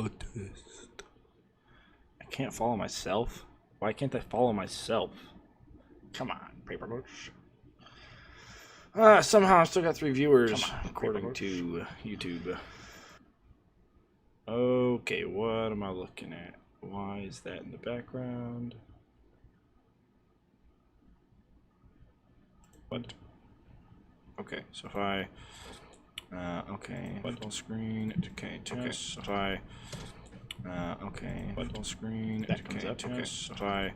test. I can't follow myself? Why can't I follow myself? Come on, paperbush. Somehow I still got 3 viewers, according to YouTube. Okay, what am I looking at? Why is that in the background? What? Okay, so if I... okay, full screen, okay, test, if I... okay, full screen, that comes up, okay, so if I...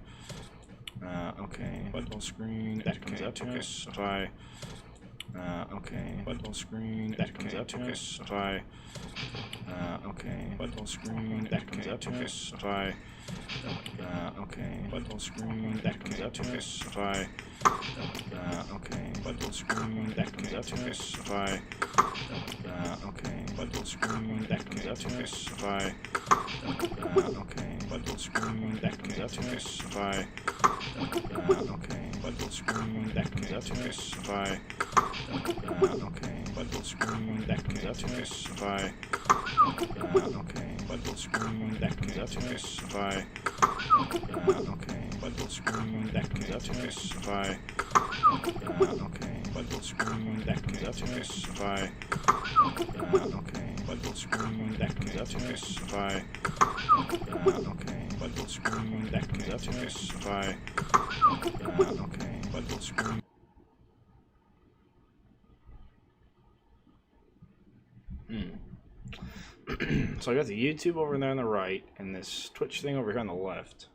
okay, full screen, that comes up, okay, so if I... okay, full screen, that comes up, okay, so if I... okay, full screen, that comes up, okay, so if I... okay, full screen, that comes up, okay, so if I... okay, full screen, that comes up, okay, so if I... okay, full screen, that comes up, okay, so if I... okay, full screen, that comes up, okay, so if I... okay, full screen, that comes up, okay, so if I... okay, full screen, that comes up, okay, so if I... okay, full screen, that comes up, okay, so if I... okay, full screen, that comes up, okay, so if I... okay, full screen, that comes up, okay, so if I... okay, full screen, that comes up, okay, so if I... okay, full screen, that comes up, okay, so if I... okay, full screen. So I got the YouTube over there on the right, and this Twitch thing over here on the left.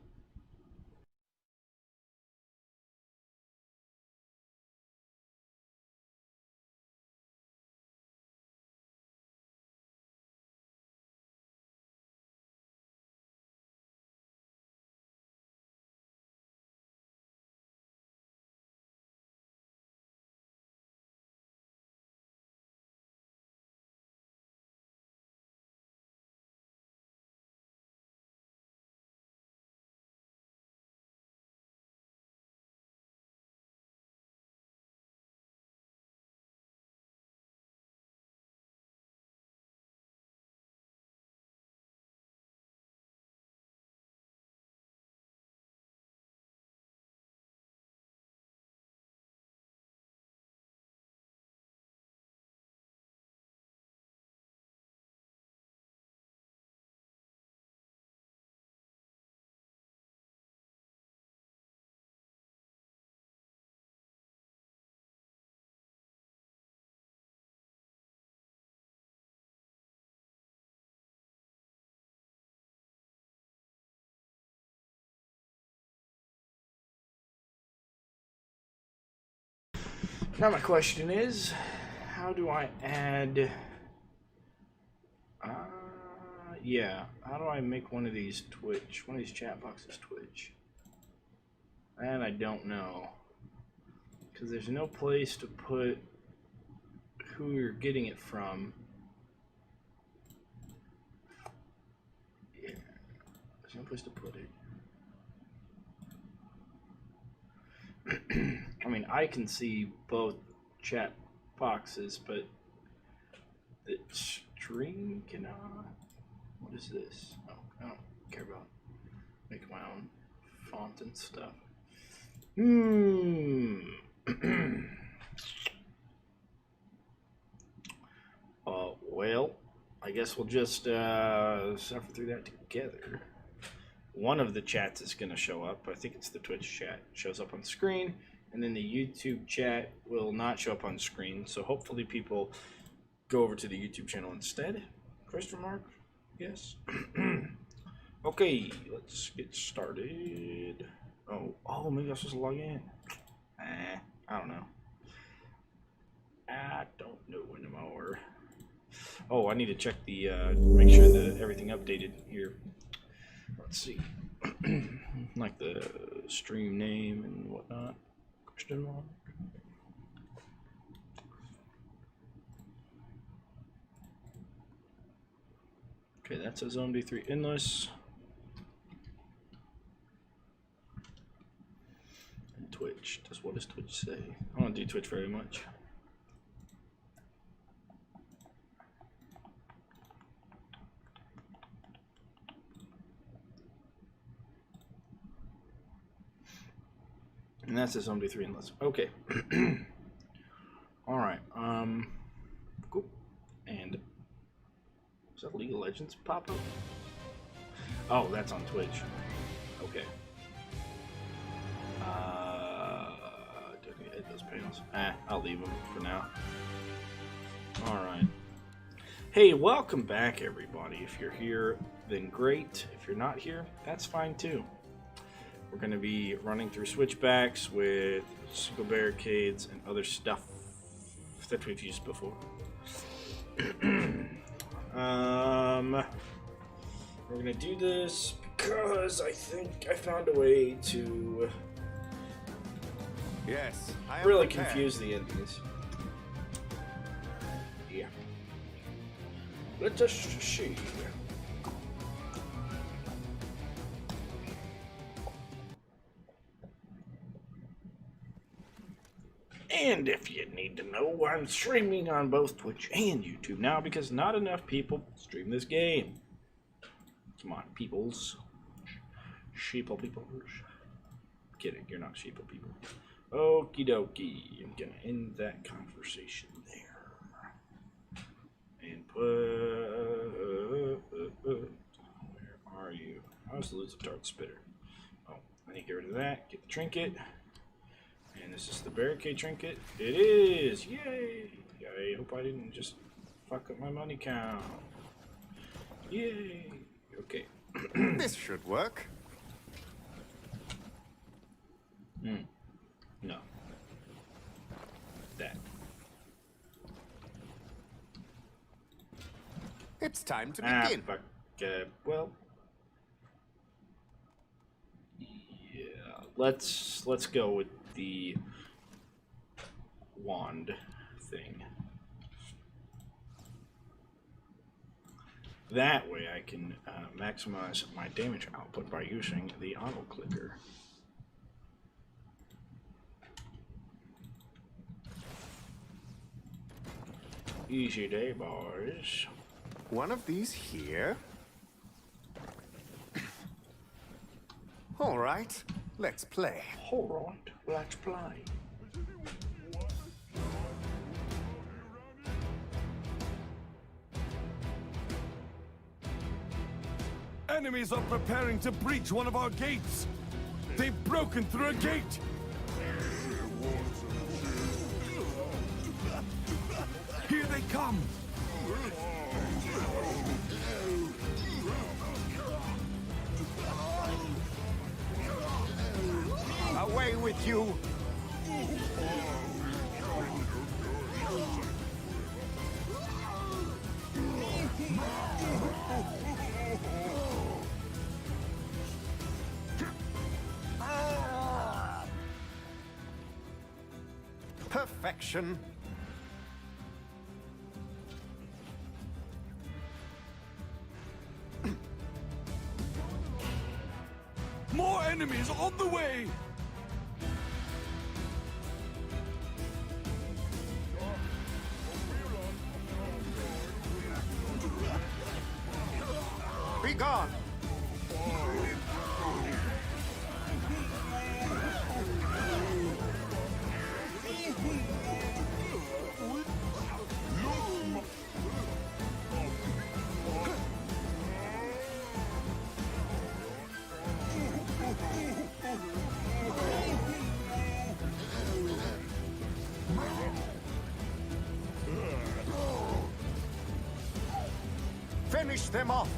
Now my question is, how do I add... yeah, how do I make one of these chat boxes Twitch? And I don't know. Because there's no place to put who you're getting it from. Yeah, there's no place to put it. I mean, I can see both chat boxes, but the stream cannot. What is this? Oh, I don't care about making my own font and stuff. Well, I guess we'll just suffer through that together. One of the chats is going to show up. I think it's the Twitch chat. It shows up on the screen, and then the YouTube chat will not show up on screen. So hopefully people go over to the YouTube channel instead. Question mark? Yes. Okay, let's get started. Oh, maybe I was supposed to log in. I don't know. I don't know anymore. Oh, I need to check the, make sure that everything updated here. Let's see. Like the stream name and whatnot. Question mark. Okay, that says OMD3 Endless. And Twitch. What does Twitch say? I don't do Twitch very much. And that says OMD3 Endless. Okay. Alright. Cool. And is that League of Legends pop up? Oh, that's on Twitch. Okay. Do I edit those panels? I'll leave them for now. Alright. Hey, welcome back, everybody. If you're here, then great. If you're not here, that's fine too. We're going to be running through switchbacks with single barricades and other stuff that we've used before. We're going to do this because I think I found a way to really confuse the enemies. Yeah. Let us see. And if you need to know, I'm streaming on both Twitch and YouTube now because not enough people stream this game. Come on, peoples. Sheeple people. Kidding, you're not sheeple people. Okie dokie. I'm gonna end that conversation there. And put... where are you? How's the elusive dart spitter? Oh, I need to get rid of that. Get the trinket. And this is the barricade trinket. It is! Yay! I hope I didn't just fuck up my money count. Yay! Okay. This should work. No. That. It's time to begin. Fuck. Well. Yeah. Let's go with the wand thing. That way I can maximize my damage output by using the auto clicker. Easy day, boys. One of these here. All right, let's play. Hold on, let's play. Enemies are preparing to breach one of our gates. They've broken through a gate. Here they come. Away with you. Perfection. More enemies on the way. Be gone. Finish them off.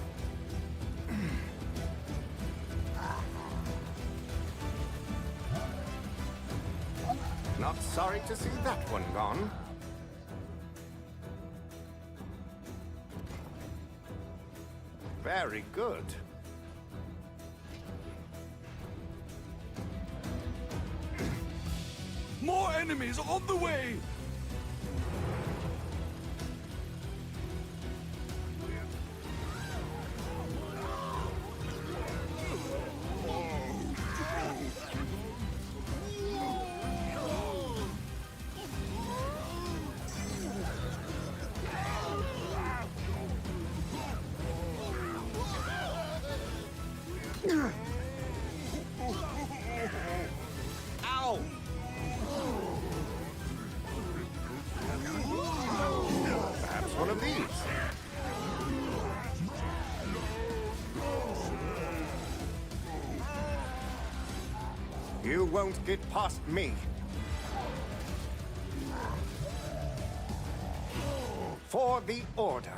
Not sorry to see that one gone. Very good. More enemies on the way. Ow! You won't get past me. For the Order.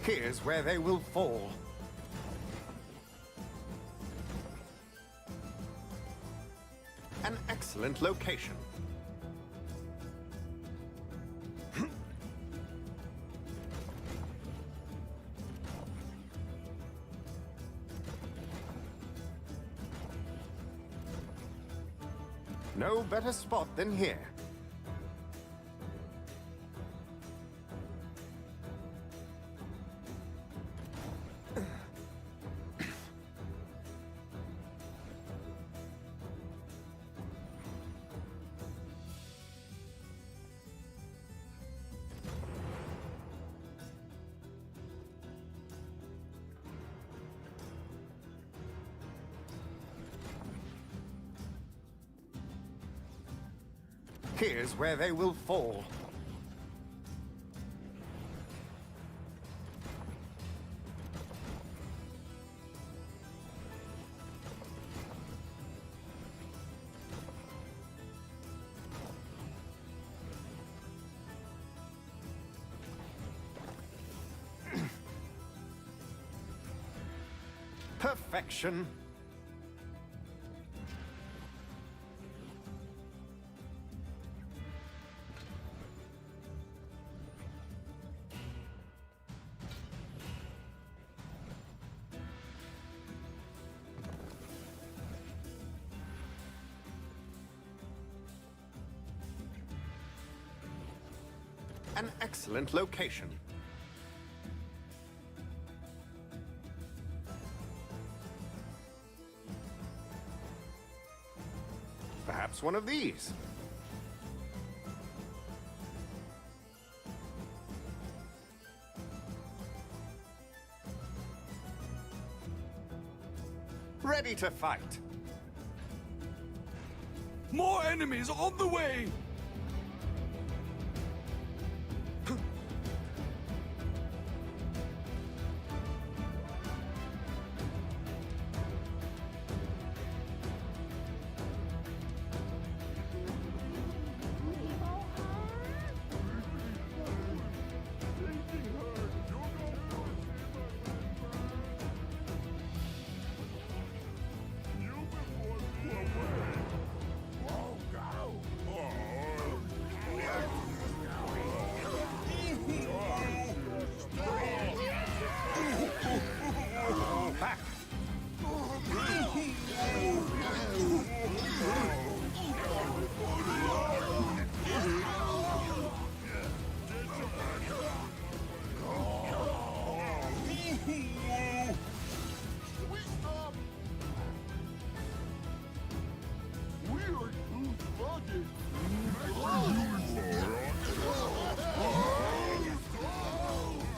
Here's where they will fall. An excellent location. No better spot than here. Here's where they will fall. Perfection. An excellent location. Perhaps one of these. Ready to fight. More enemies on the way!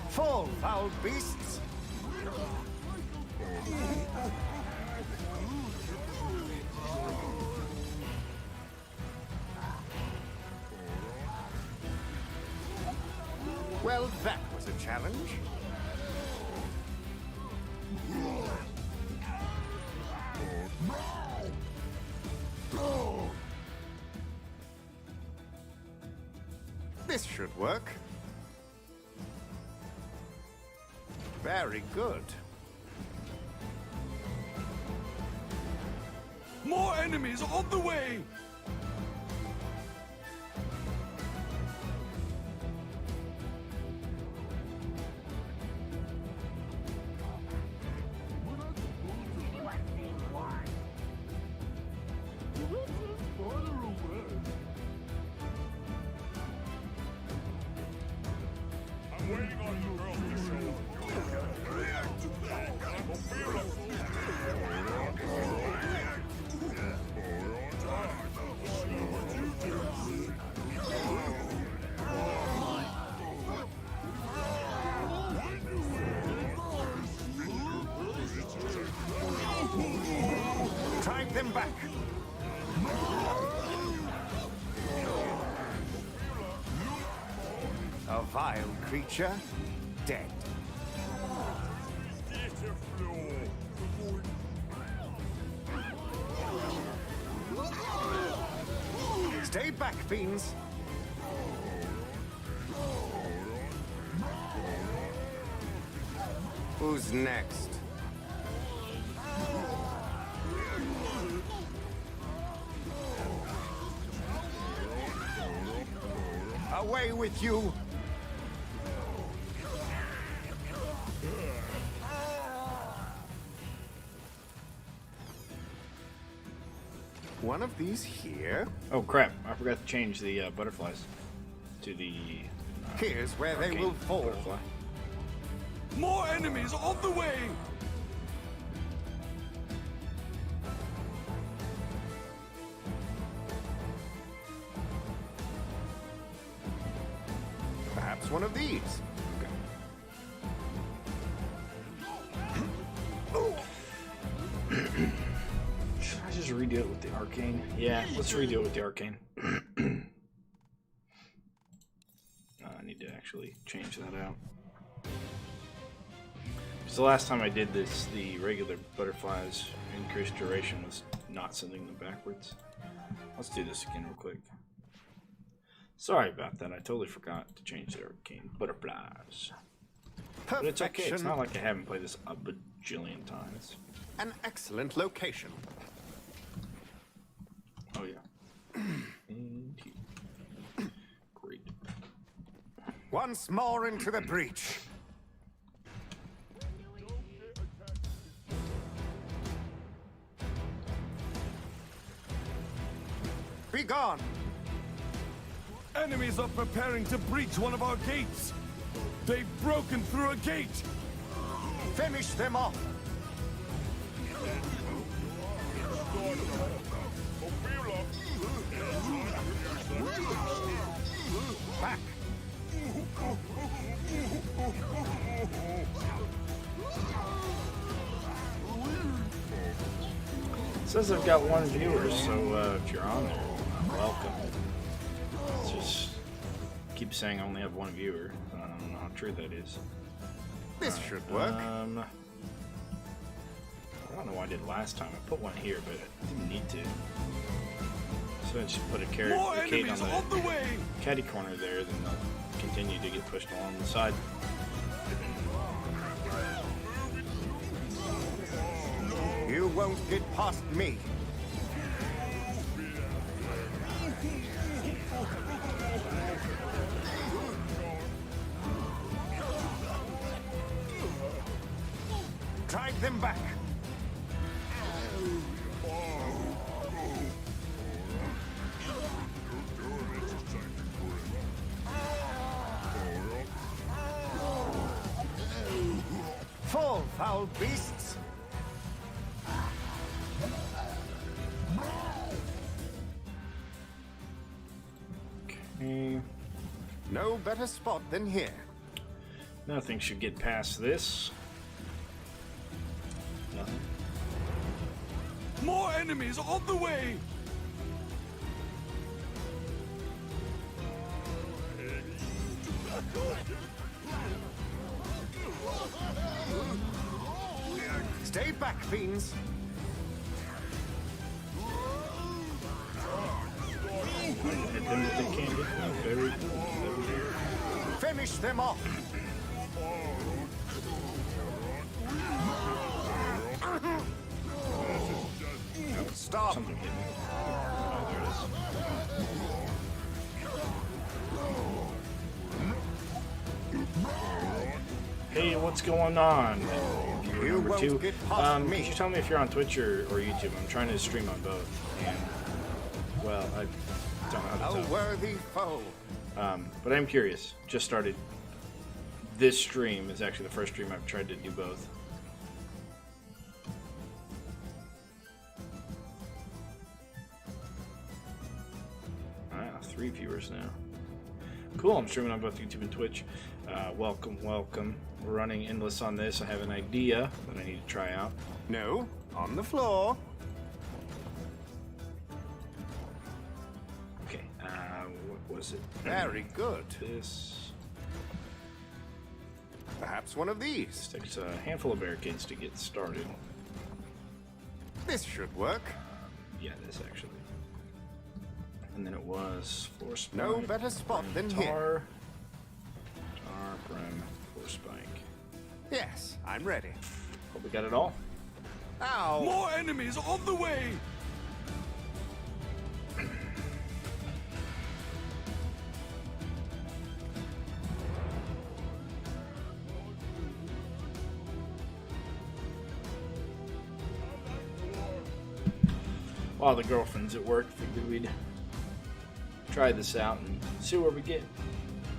Fall, foul beasts! Well, that was a challenge. This should work. Very good. More enemies on the way! I'm waiting on you girls to show up. React to that! I will feel it! A vile creature, dead. Stay back, fiends. Who's next? Away with you! One of these here. Oh crap! I forgot to change the butterflies to the. Here's where they arcane will fall. butterfly. More enemies on the way! Perhaps one of these. Should I just redo it with the arcane? Yeah, let's redo it with the arcane. I need to actually change that out. Because the last time I did this, the regular butterflies increased duration was not sending them backwards. Let's do this again real quick. Sorry about that, I totally forgot to change the arcane butterflies. But it's okay, it's not like I haven't played this a bajillion times. An excellent location. Oh yeah. And here. Great. Once more into the breach. Be gone! Enemies are preparing to breach one of our gates. They've broken through a gate. Finish them off! Back! It says I've got one viewer, so if you're on there, welcome. It's just keep saying I only have one viewer. I don't know how true that is. This should work. I don't know why I did last time. I put one here, but I didn't need to. So I just put a carrot More on enemies on the way! caddy corner there, then they'll continue to get pushed along the side. You won't get past me. Drag them back. Fall, foul beasts. Okay. No better spot than here. Nothing should get past this. Nothing. More enemies on the way! Stay back, fiends. Hit them with the candy. Very good. Finish them off. Stop. Something hit me. Oh, there it is. Hey, what's going on? You Number won't two. get past me. Could you tell me if you're on Twitch or YouTube? I'm trying to stream on both. And, well, I don't know how to A tell. worthy foe. But I'm curious. Just started. This stream is actually the first stream I've tried to do both. Ah, 3 viewers now. Cool, I'm streaming on both YouTube and Twitch. Welcome, welcome. We're running Endless on this. I have an idea that I need to try out. No, on the floor. Okay, what was it? Very good. This. Perhaps one of these. Takes a handful of barricades to get started. This should work. Yeah, this actually. And then it was floor spike. No better spot than here. Tar, brim, floor spike. Yes, I'm ready. Hope we got it all. Ow! More enemies on the way! While the girlfriend's at work, figured we'd try this out and see where we get.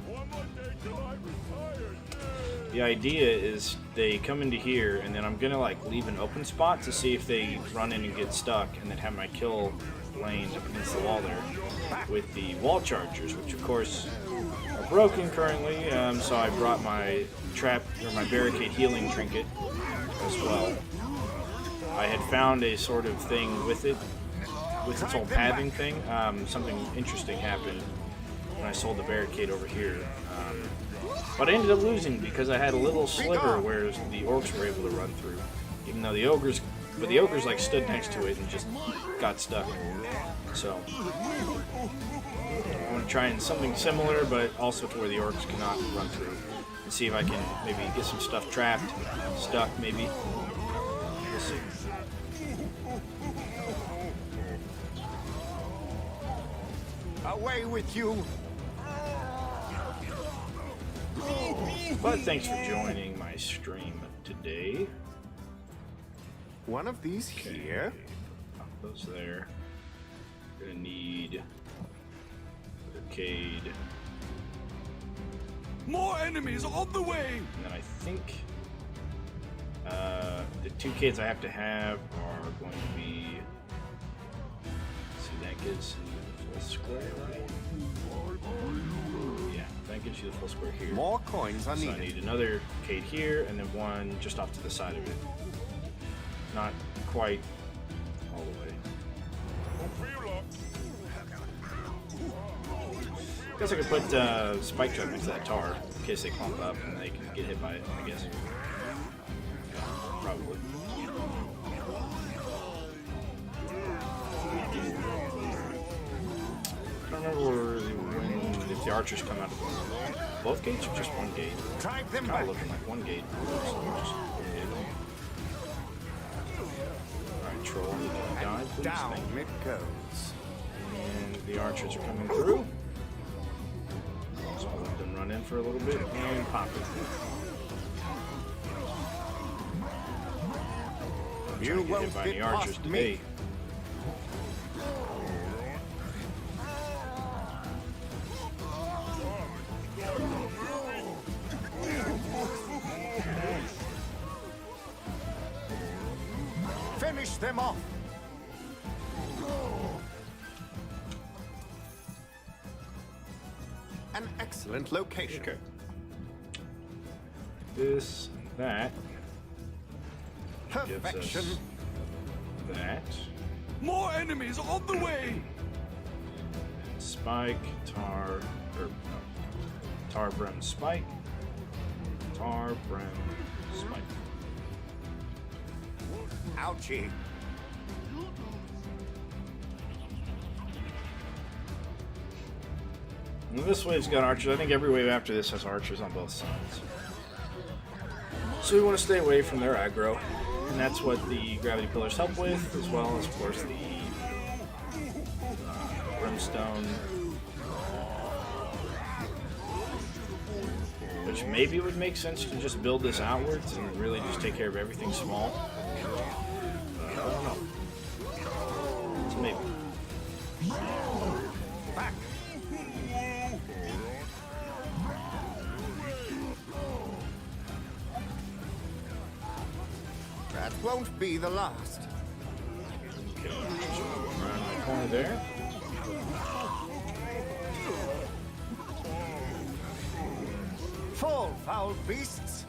One more day till I retire. Yeah. The idea is they come into here, and then I'm gonna like leave an open spot to see if they run in and get stuck, and then have my kill lane up against the wall there with the wall chargers, which of course are broken currently. So I brought my trap or my barricade healing trinket as well. I had found a sort of thing with it, with its whole pathing thing. Something interesting happened when I sold the barricade over here. But I ended up losing because I had a little sliver where the orcs were able to run through, even though the ogres like stood next to it and just got stuck. So I want to try in something similar, but also to where the orcs cannot run through, and see if I can maybe get some stuff trapped, stuck maybe. We'll see. Away with you! But thanks for joining my stream today. One of these here. Pop those there. Gonna need arcade. More enemies on the way! And then I think the 2 kids I have to have are going to be. See, that gets you the full square, right? Yeah, that gives you the full square here. More coins are So I needed. need another arcade here, and then one just off to the side of it. Not quite all the way. Guess I could put spike trap into that tar in case they clump up and they can get hit by it, I guess. Probably. I don't remember if the archers come out of both gates or just one gate. Drive them Kind back. of looking like one gate. So just one gate. Alright, troll, you can die, please. Down Thank you. it goes. And the archers are coming through. So I'll let them run in for a little bit and pop it. I'm You trying to get won't hit by get any archers past today. me. Finish them off. An excellent location. Okay. This, that, gives Perfection. us that. More enemies on the way! Spike, tar, or no, tar, brim, spike, tar, brim, spike. Ouchie. And this wave's got archers. I think every wave after this has archers on both sides. So we want to stay away from their aggro, and that's what the gravity pillars help with, as well as, of course, the brimstone, which maybe would make sense to just build this outwards and really just take care of everything small. I don't know. It's a maybe. Back. That won't be the last. Okay, just around the corner there. Fall, foul beasts.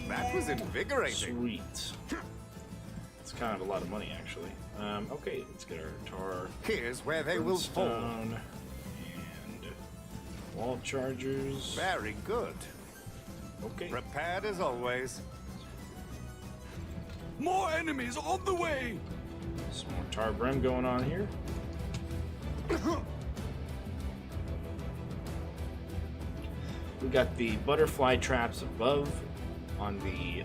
That was invigorating. Sweet. It's kind of a lot of money, actually. Okay, let's get our tar. Here's where they will fall. Stone and wall chargers. Very good. Okay. Prepared as always. More enemies on the way! Some more tar brim going on here. We got the butterfly traps above on the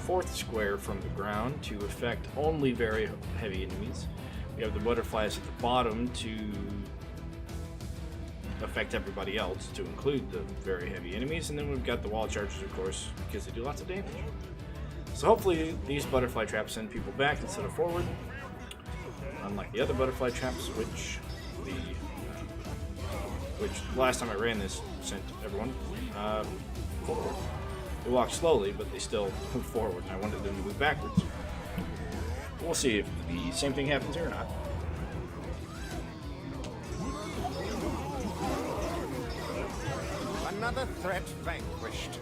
4th square from the ground to affect only very heavy enemies. We have the butterflies at the bottom to affect everybody else, to include the very heavy enemies, and then we've got the wall chargers, of course, because they do lots of damage. So hopefully these butterfly traps send people back instead of forward, unlike the other butterfly traps, which last time I ran this sent everyone forward. They walk slowly, but they still move forward, and I wanted them to move backwards. We'll see if the same thing happens here or not. Another threat vanquished.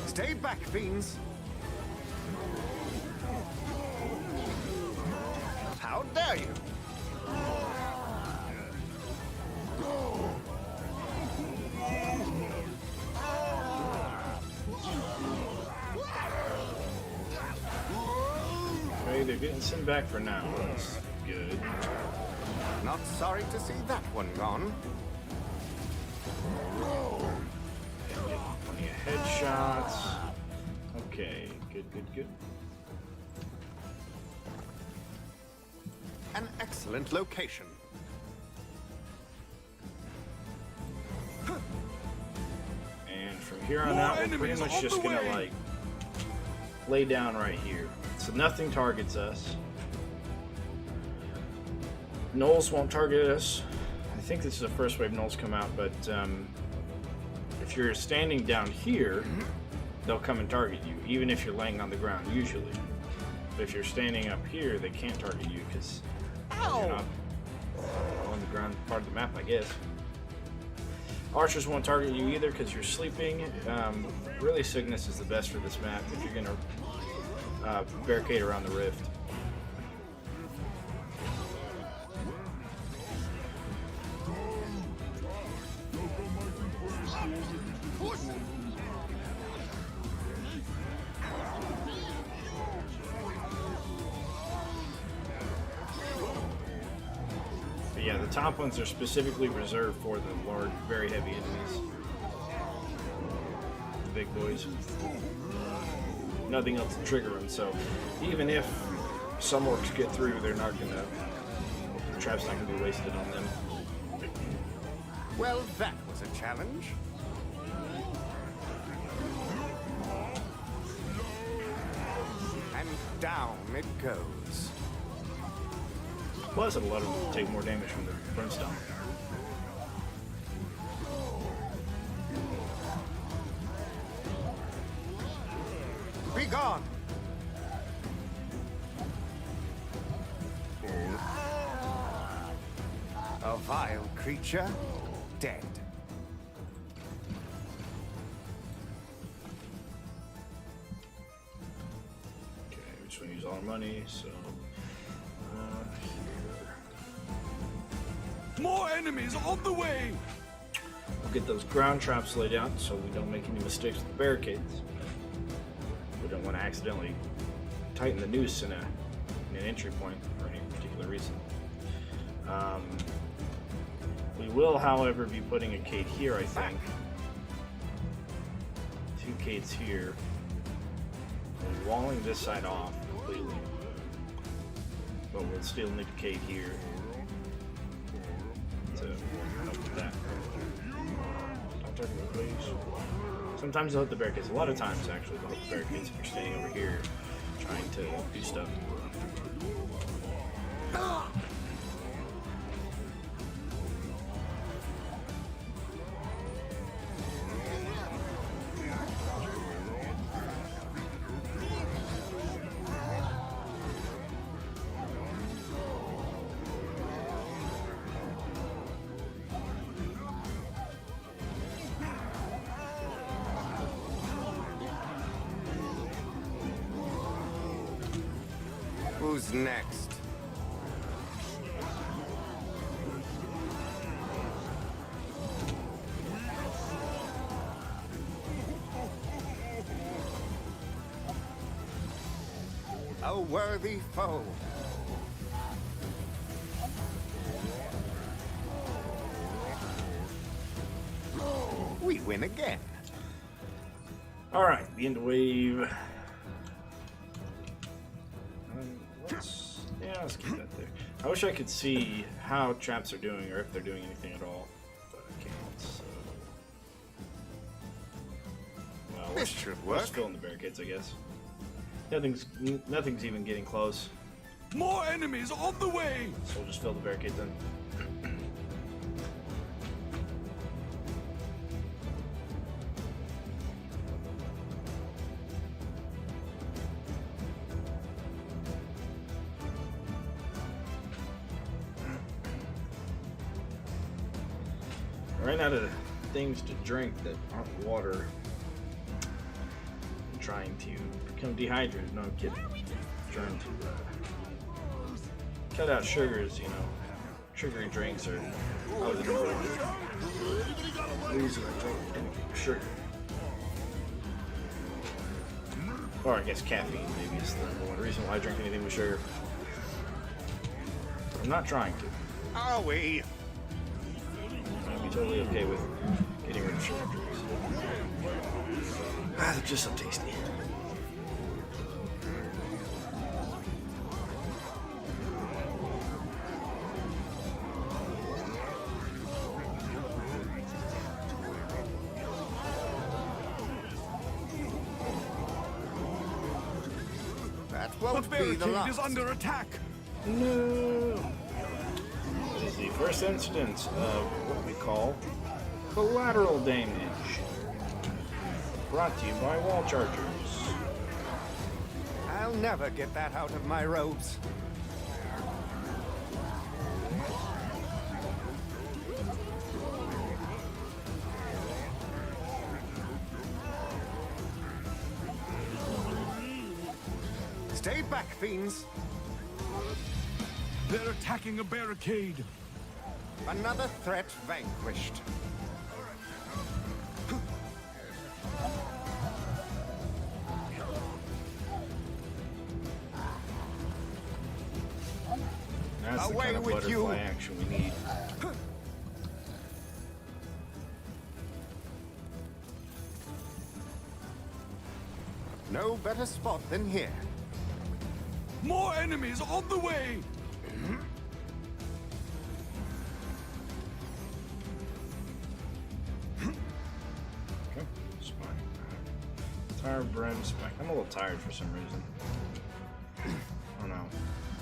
Stay back, fiends. How dare you? Okay, they're getting sent back for now. That's good. Not sorry to see that one gone. Plenty of headshots. Okay, good. An excellent location. And from here on out, we're pretty much just gonna like lay down right here. So nothing targets us. Gnolls won't target us. I think this is the first wave gnolls come out, but if you're standing down here, they'll come and target you, even if you're laying on the ground usually. But if you're standing up here, they can't target you because you're not on the ground part of the map, I guess. Archers won't target you either because you're sleeping. Really, Cygnus is the best for this map if you're going to barricade around the rift. But yeah, the top ones are specifically reserved for the large, very heavy enemies. The big boys. Nothing else to trigger them, so even if some orcs get through, they're not gonna. The trap's not gonna be wasted on them. Well, that was a challenge. And down it goes. Plus, it'll let them take more damage from the brimstone. Be gone! A vile creature, dead. Okay, we just want to use all our money, so. Here. More enemies on the way! We'll get those ground traps laid out so we don't make any mistakes with the barricades. We don't want to accidentally tighten the noose in an entry point for any particular reason. We will, however, be putting a gate here, I think. 2 gates here. And walling this side off completely. But we'll still need a gate here to help with that. Don't target me, please. Sometimes they'll hit the barricades. A lot of times, actually, they'll hit the barricades if you're standing over here trying to do stuff. Who's next? A worthy foe. We win again. Alright, begin to wave. Let's keep that there. I wish I could see how traps are doing, or if they're doing anything at all, but I can't. So, well, This should we're work. still in the barricades, I guess. Nothing's even getting close, More enemies on the way! so we'll just fill the barricades in. I ran out of things to drink that aren't water. I'm trying to become dehydrated. No, I'm kidding. I'm trying to cut out sugars, you know. Sugary drinks are probably the number one reason I drink sugar. Or I guess caffeine maybe is the number one reason why I drink anything with sugar. I'm not trying to. Are we? I'd be totally okay with getting rid of sugar drinks. Ah, they're just so tasty. That The won't be the barricade last. is under attack! No! This is the first instance of what we call collateral damage. Brought to you by wall chargers. I'll never get that out of my robes. Stay back, fiends. They're attacking a barricade! Another threat vanquished. That's the Away kind of with you. butterfly action we need. No better spot than here. More enemies on the way! Okay, spike. Tired brim spike. I'm a little tired for some reason. I don't know.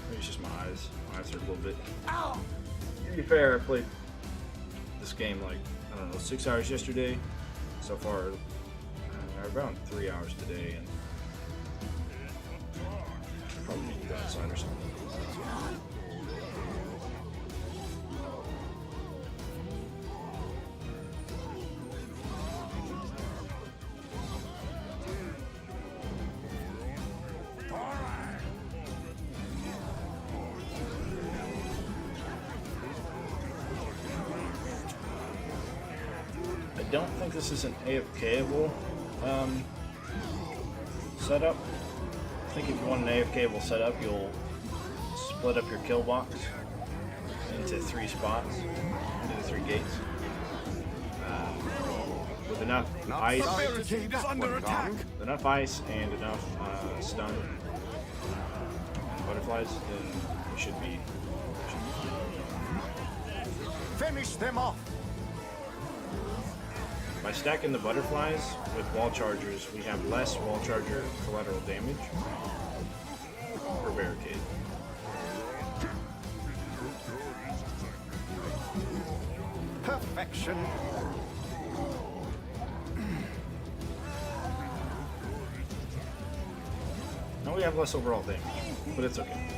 Maybe it's just my eyes. My eyes hurt a little bit. Ow! To be fair, I played this game like, I don't know, 6 hours yesterday. So far, around 3 hours today, and probably need to go outside or something. I don't think this is an AFK-able setup. I think if you want an AFK-able setup, you'll split up your kill box into 3 spots, into the 3 gates, with enough Not ice, sorry to Barricade see is that under one attack. gone. enough ice and enough stun and butterflies, then it should be. Finish them off. By stacking the butterflies with wall chargers, we have less wall charger collateral damage per barricade. Perfection. Now we have less overall damage, but it's okay.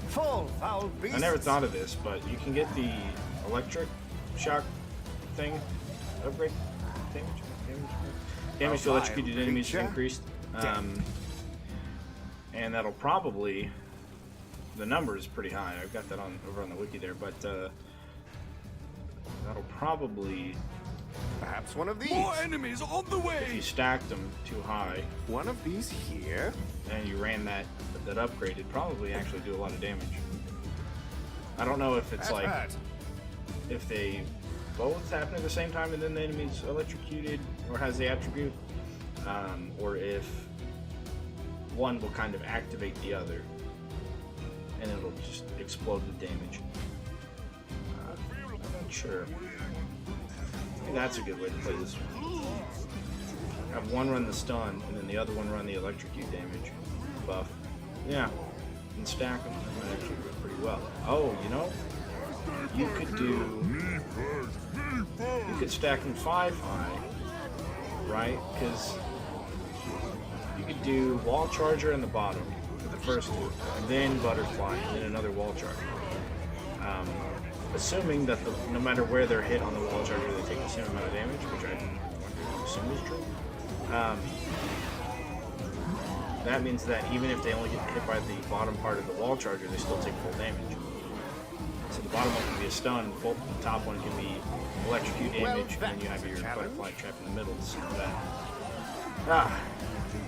Fall, foul beasts. I never thought of this, but you can get the electric shock thing upgrade. Damage to electrocuted enemies is creature. increased. And that'll probably the number is pretty high. I've got that on over on the wiki there, but that'll probably Perhaps one of these. More enemies on the if you way! stacked them too high One of these here. and you ran that upgrade, it'd probably actually do a lot of damage. I don't know if it's That like hurt. if they both happen at the same time and then the enemy's electrocuted or has the attribute, or if one will kind of activate the other and it'll just explode with damage. I'm not sure. Maybe that's a good way to play this one. Have one run the stun and then the other one run the electrocute damage buff. Yeah, and stack them. That might actually work pretty well. Oh, you know, you could do. You could stack them 5 high, right? Because you could do wall charger in the bottom for the first two, and then butterfly, and then another wall charger. Assuming that no matter where they're hit on the wall charger, they take the same amount of damage, which I assume is true. That means that even if they only get hit by the bottom part of the wall charger, they still take full damage. So the bottom one can be a stun, the top one can be electrocute damage, and then you have your butterfly trap in the middle. So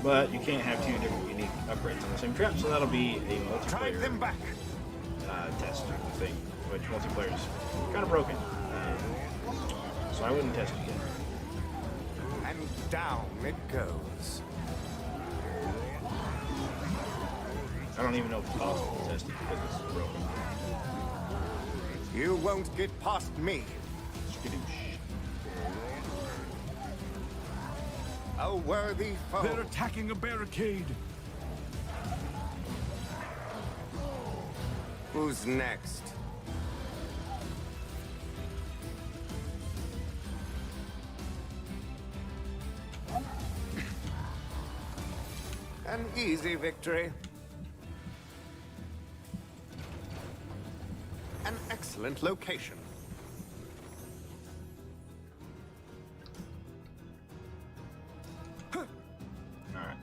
but you can't have 2 different unique upgrades on the same trap, so that'll be a Drive them multiplayer back. test thing, which multiplayer is kind of broken. So I wouldn't test it yet. And down it goes. I don't even know if it's possible to test it because it's broken. You won't get past me. Skadoosh. A worthy foe. They're attacking a barricade! Who's next? An easy victory. An excellent location. Alright.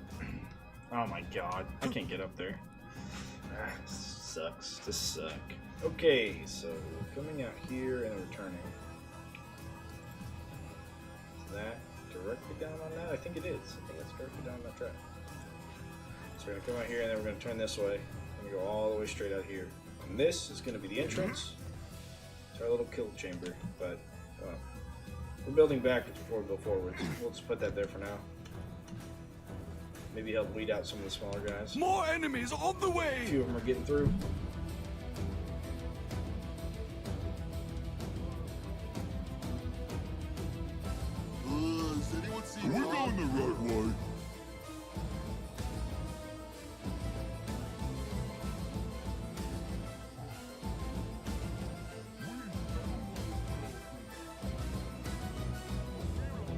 Oh my god, I can't get up there. Sucks to suck. Okay, so coming out here and returning. Is that directly down on that? I think it is. I think it's directly down that track. So we're gonna come out here and then we're gonna turn this way and go all the way straight out here. And this is gonna be the entrance. It's our little kill chamber, but we're building backwards before we go forwards. We'll just put that there for now. Maybe help weed out some of the smaller guys. More enemies on the A way! few of them are getting through. We're going the right way.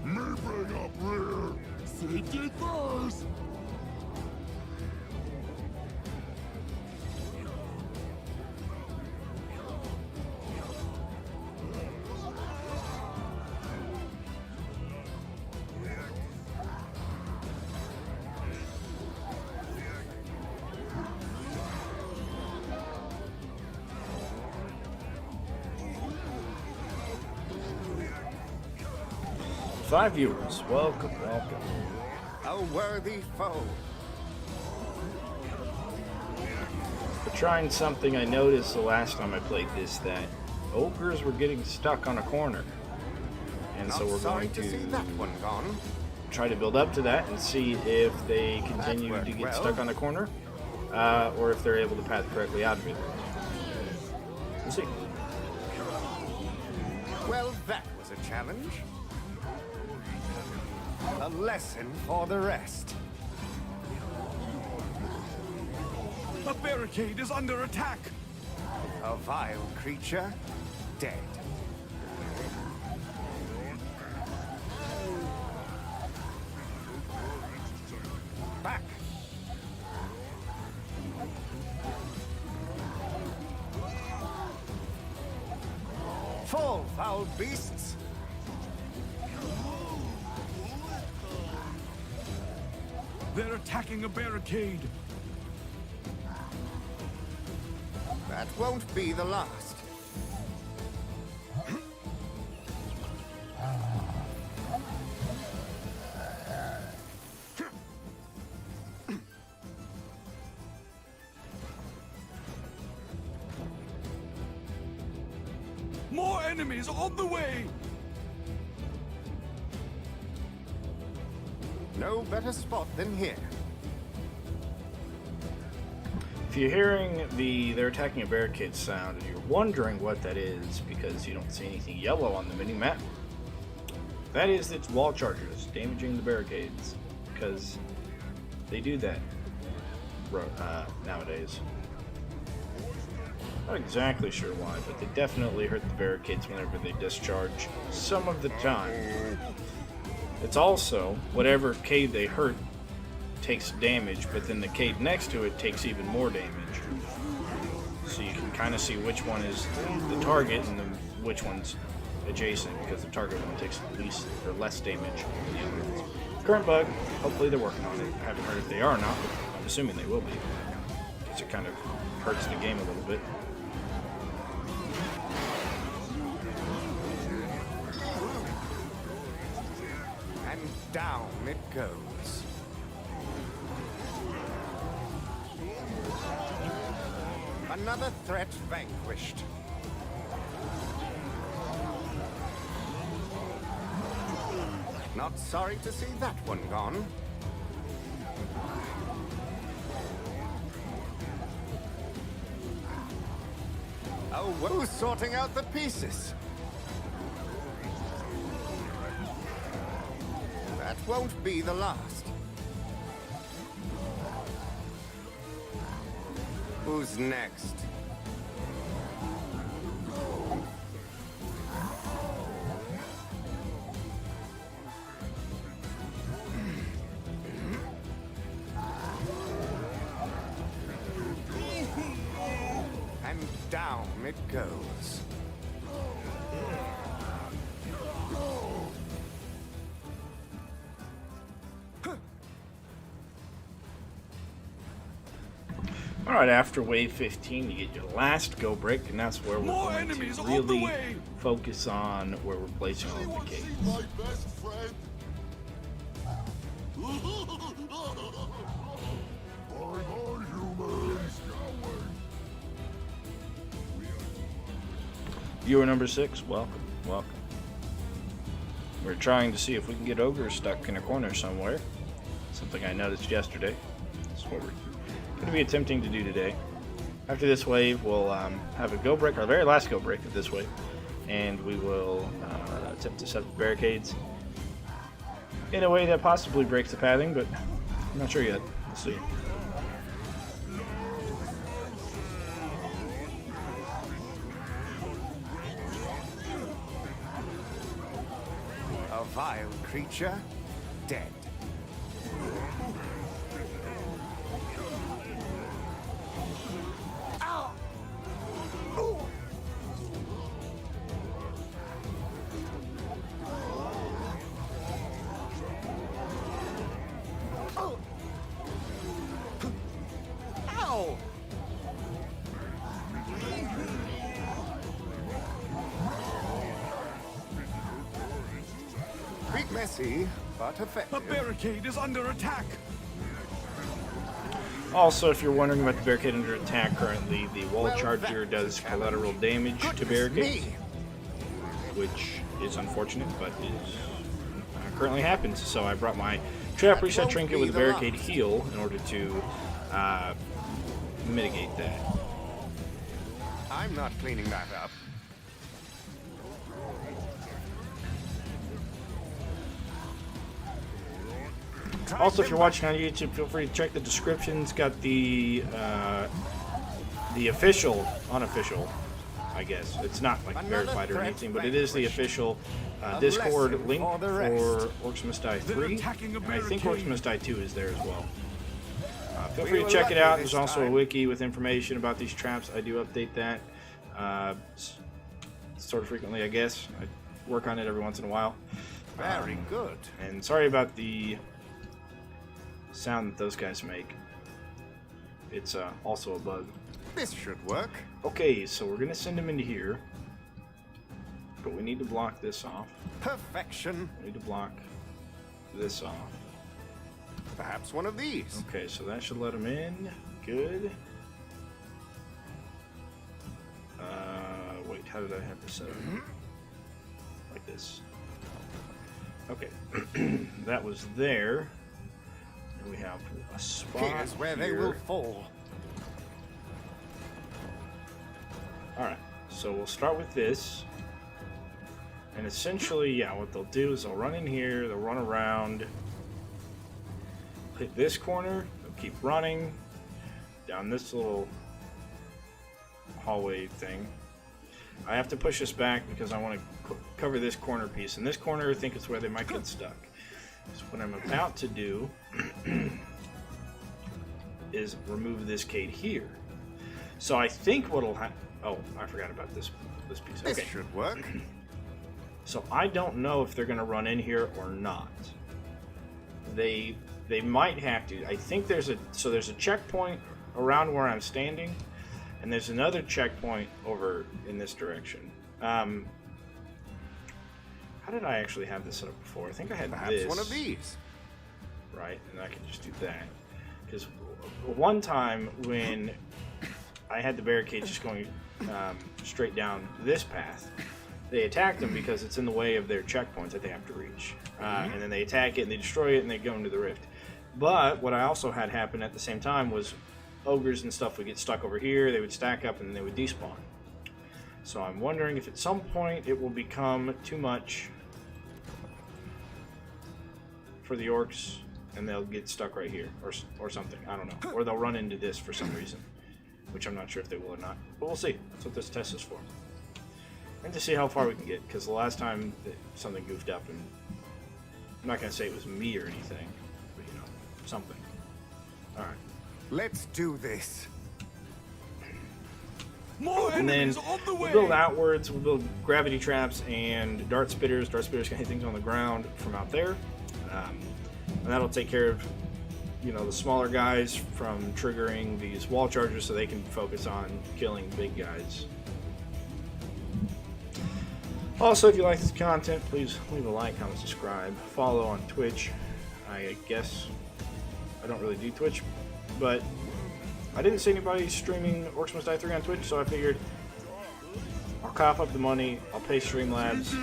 Me bring up rear. Safety first. Five viewers, welcome, welcome. A worthy foe. We're trying something I noticed the last time I played this, that ogres were getting stuck on a corner. And so Not we're sorry going to see to that one gone. try to build up to that and see if they continue worked to get well. stuck on a corner, or if they're able to path correctly out of it. We'll see. Well, that was a challenge. A lesson for the rest. A barricade is under attack! A vile creature, dead. Back. Fall, foul beasts. They're attacking a barricade! That won't be the last. More enemies on the way! No better spot than here. If you're hearing they're attacking a barricade sound and you're wondering what that is because you don't see anything yellow on the mini-map, that is its wall chargers damaging the barricades, because they do that nowadays. Not exactly sure why, but they definitely hurt the barricades whenever they discharge some of the time. It's also, whatever cave they hurt takes damage, but then the cave next to it takes even more damage. So you can kind of see which one is the target and which one's adjacent, because the target one takes least or less damage than the other ones. Current bug, hopefully they're working on it. I haven't heard if they are or not, but I'm assuming they will be, because it kind of hurts the game a little bit. And down it goes. Another threat vanquished. Not sorry to see that one gone. Oh, who's sorting out the pieces? That won't be the last. Who's next? And down it goes. Alright, after wave 15, you get your last go break, and that's where we're More going enemies to on the really way! focus on where we're placing all the gates. My best friend. Bye-bye, humans. Viewer number 6, welcome, welcome. We're trying to see if we can get ogres stuck in a corner somewhere. Something I noticed yesterday. That's what we're going to be attempting to do today. After this wave, we'll have a go break, our very last go break of this wave, and we will attempt to set up barricades in a way that possibly breaks the pathing, but I'm not sure yet. We'll see. A vile creature, dead. Ow! Bit messy, but A effective. barricade is under attack! Also, if you're wondering about the barricade under attack currently, the wall Well, charger that's does a challenge. collateral damage to Goodness barricades, me. which is unfortunate, but is currently happens. So I brought my trap reset won't trinket be with a the barricade last. heal in order to mitigate that. I'm not cleaning that up. Also, if you're watching on YouTube, feel free to check the description. It's got the official, unofficial, I guess. It's not like Another verified or threat anything, but it is the vanquished. official A Discord lesson link for the for rest. Orcs Must Die They're 3. attacking a And I think barricade. Orcs Must Die 2 is there as well. Feel We free to were check it lucky out. this There's also a time. wiki with information about these traps. I do update that sort of frequently, I guess. I work on it every once in a while. Very good. And sorry about the sound that those guys make. It's also a bug. This should work. Okay, so we're gonna send him into here. But we need to block this off. Perfection. We need to block this off. Perhaps one of these. Okay, so that should let him in. Good. Wait, how did I have this set up? Like this. Okay. That was there. And we have a spot Here's where they here. will fall. Alright, so we'll start with this. And essentially, yeah, what they'll do is they'll run in here, they'll run around, hit this corner, they'll keep running down this little hallway thing. I have to push this back because I want to cover this corner piece. And this corner, I think, is where they might get stuck. So what I'm about to do is remove this gate here. So I think what'll happen... Oh, I forgot about this piece. This Okay. should work. So I don't know if they're going to run in here or not. They might have to. I think there's a checkpoint around where I'm standing, and there's another checkpoint over in this direction. How did I actually have this set up before? I think I had Perhaps this. one of these. Right, and I can just do that. Because one time when I had the barricade just going straight down this path, they attack them because it's in the way of their checkpoints that they have to reach. And then they attack it and they destroy it and they go into the rift. But what I also had happen at the same time was ogres and stuff would get stuck over here, they would stack up and they would despawn. So I'm wondering if at some point it will become too much for the orcs and they'll get stuck right here or something. I don't know. Or they'll run into this for some reason, which I'm not sure if they will or not. But we'll see. That's what this test is for. And to see how far we can get, because the last time something goofed up, and I'm not going to say it was me or anything, but you know, something. Alright. Let's do this. More And then enemies on the way. we'll build outwards, we'll build gravity traps and dart spitters. Dart spitters can hit things on the ground from out there. And that'll take care of, you know, the smaller guys from triggering these wall chargers so they can focus on killing big guys. Also, if you like this content, please leave a like, comment, subscribe, follow on Twitch. I guess I don't really do Twitch, but I didn't see anybody streaming Orcs Must Die 3 on Twitch, so I figured I'll cough up the money, I'll pay Streamlabs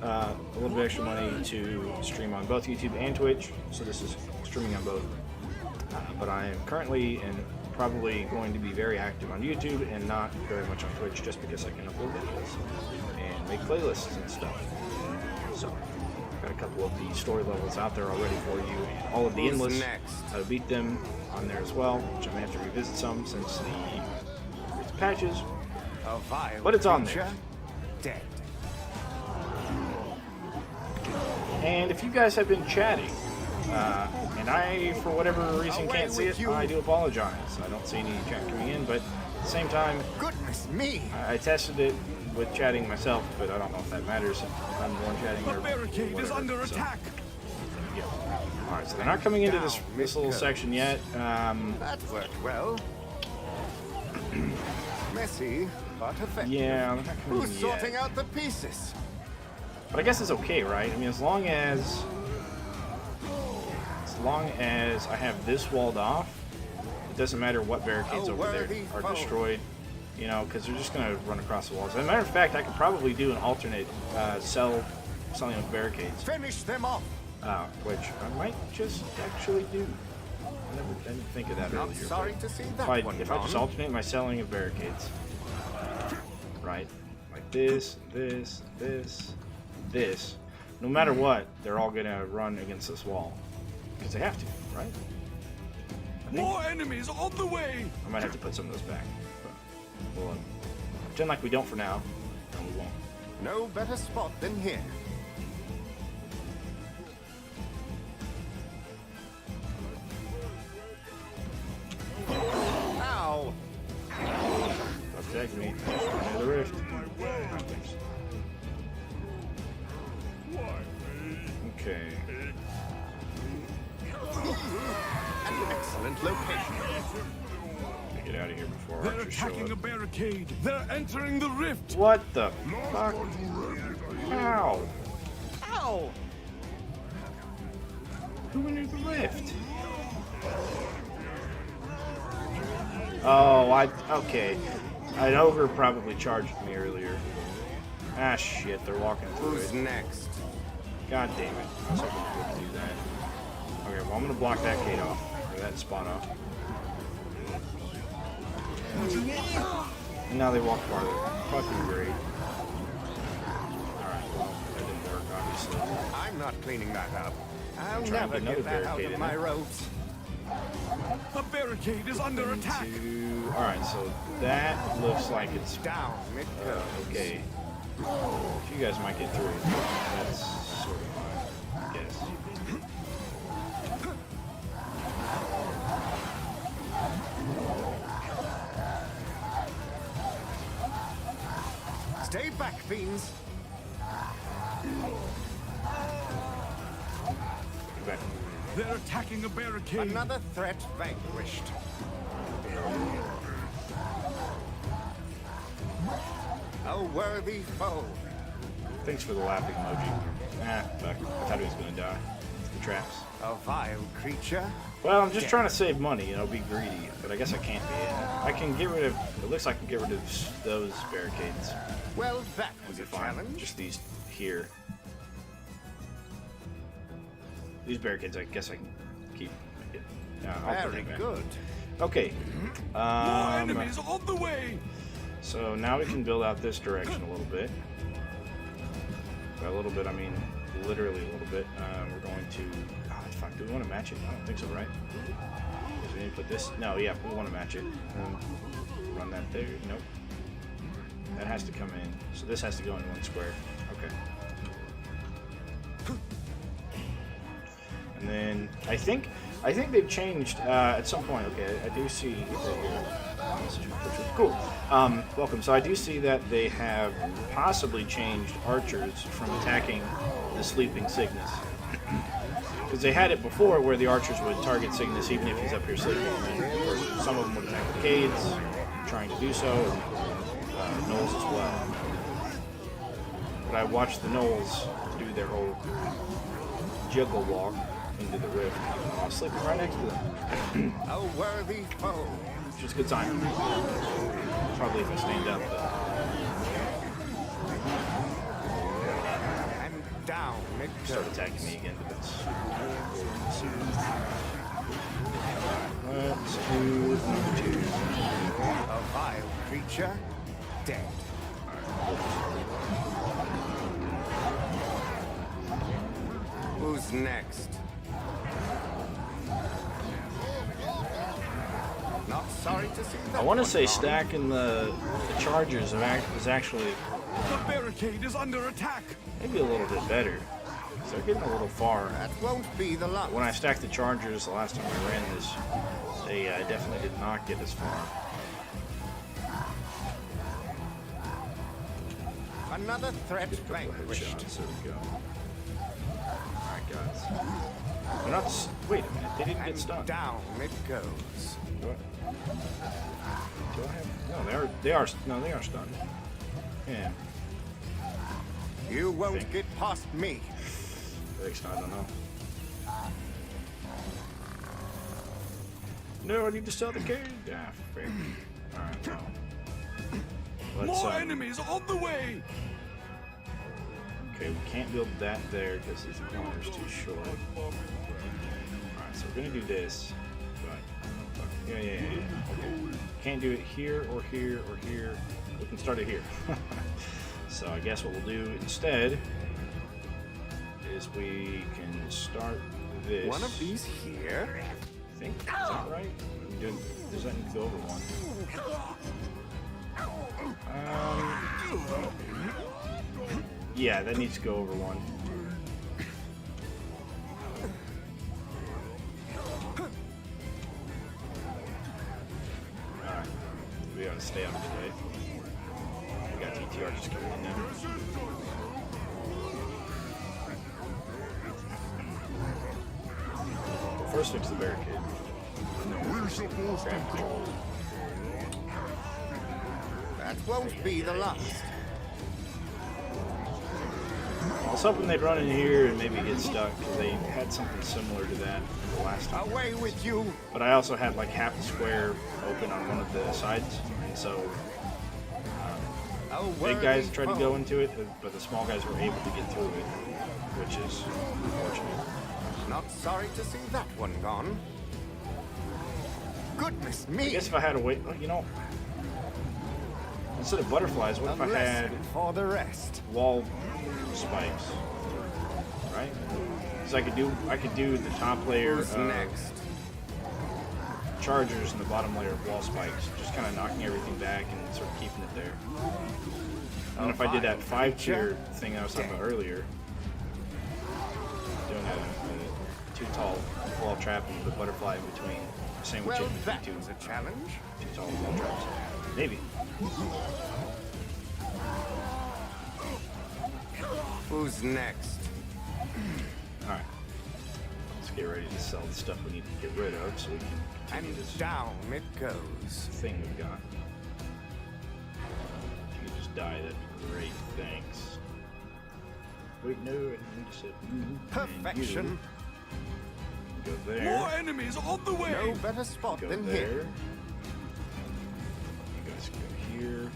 a little bit extra money to stream on both YouTube and Twitch, so this is streaming on both. But I am currently and probably going to be very active on YouTube and not very much on Twitch, just because I can upload videos and make playlists and stuff. So, got a couple of the story levels out there already for you, and all of the Endless, how to beat them on there as well, which I may have to revisit some since the patches, A vile but it's on creature, there. dead. And if you guys have been chatting, and I, for whatever reason, can't see it, I do apologize. I don't see any chat coming in, but at the same time, Goodness me! I tested it with chatting myself, but I don't know if that matters if I'm the one chatting The or barricade is whatever. under So, attack. yeah. Alright, so they're not coming into this little section yet. That worked well. Messy, but effective. Yeah, they're not coming Who's in sorting yet. out the pieces? But I guess it's okay, right? I mean, as long as I have this walled off, it doesn't matter what barricades over there worthy are foe. destroyed, you know, because they're just going to run across the walls. As a matter of fact, I could probably do an alternate selling of barricades, Finish them off. which I might just actually do. I didn't think of that Not earlier. sorry to see that If one I just gone. alternate my selling of barricades, right? Like this, this, this, this. No matter what, they're all gonna run against this wall because they have to, right? I think More enemies on the way. I might have to put some of those back. But we'll pretend like we don't for now, and we won't. No better spot than here. Ow! Protect me. Near the rift. Oh, thanks. Okay. An excellent location. to get out of here before They're archers show attacking a up. barricade. They're entering the rift. What the fuck? Ow! Ow! Who went into the rift? Oh, okay. An ogre probably charged me earlier. Ah, shit, they're walking through Who's it. next? God damn it. I was hoping we could do that. Okay, well, I'm gonna block that gate off. Or that spot off. And now they walk farther. Fucking great. Alright, well, that didn't work, obviously. I'm not cleaning that up. I'll trying to never get another get that out barricade of in my there. ropes. The barricade is under attack. Alright, so that looks like it's Down it goes. okay. You guys might get through. That's sort of my guess. Stay back, fiends. Okay. They're attacking a barricade. Another threat vanquished. A worthy foe. Thanks for the laughing emoji. Ah, fuck. I thought he was gonna die. The traps. A vile creature. Well, I'm just trying to save money, be greedy, but I guess I can't be. I can get rid of, it looks like I can get rid of those barricades. Well, that was It'll a be fine. challenge. Just these here. These barricades, I guess I can keep. I'll Very bring them. good. Okay. More enemies on the way. So now we can build out this direction a little bit. By a little bit, I mean literally a little bit. We're going to. Oh, fuck. Do we want to match it? I don't think so, right? Because we need to put this. No, yeah, we want to match it. Run that there. Nope. That has to come in. So this has to go in one square. Okay. And then I think they've changed at some point. Okay, I do see that here. This is cool. Welcome. So I do see that they have possibly changed archers from attacking the sleeping Cygnus. Because they had it before where the archers would target Cygnus even if he's up here sleeping. And of course, some of them would attack the Cades, trying to do so, and Gnolls as well. But I watched the Gnolls do their whole juggle walk into the rift. I was sleeping right next to them. A worthy foe. Which is a good sign. Probably if I stand up, though. And down it Start goes. attacking me again, but that's... Let's do number 2. A vile creature. Dead. Who's next? Not sorry to see that. I want to one say gone. stacking the chargers is actually The barricade is under attack. maybe a little bit better. 'Cause they're getting a little far. That won't be the last. When I stacked the chargers the last time I ran this, they definitely did not get as far. Another threat Get a couple of vanquished. headshots. There we go. Alright, guys. They're not. Wait a minute. They didn't get And stunned. down it goes. Do I have? No, they are. No, they are stunned. Yeah. You won't Think. get past me. I don't know. No, I need to sell the cage. Ah, frick. Alright, well. Let's, More enemies on the way. Okay, we can't build that there because this corner's too short. Alright, so we're gonna do this. But, yeah. Okay. Can't do it here or here or here. We can start it here. So I guess what we'll do instead is we can start this. One of these here. I think. Is that right? Does that need to go over one? Yeah, that needs to go over one. Alright. We gotta stay out of the way. We got TTR just coming in now. Well, first fix the barricade. We're supposed to go. That won't be the last. I was hoping they'd run in here and maybe get stuck, because they had something similar to that the last time. Away with you! But I also had like half the square open on one of the sides, and so big guys tried to go into it, but the small guys were able to get through it, which is unfortunate. Not sorry to see that one gone. Goodness me! I guess if I had a way, you know, instead of butterflies, what if I had for the rest? wall spikes, right? So I could do the top layer Who's of next? chargers and the bottom layer of wall spikes, just kind of knocking everything back and sort of keeping it there. And if I did that 5-tier thing I was talking about earlier, doing a too tall wall trap and put a butterfly in between, sandwich Well, it in that between was a challenge. two tall wall traps. Maybe. Who's next? Alright. Let's get ready to sell the stuff we need to get rid of so we can continue And this down it goes. thing we've got. If you could just die, that'd be great. Thanks. Wait, no, I need to sit. Perfection. Go there. More enemies on the way! No better spot Go than there. here. You guys go here.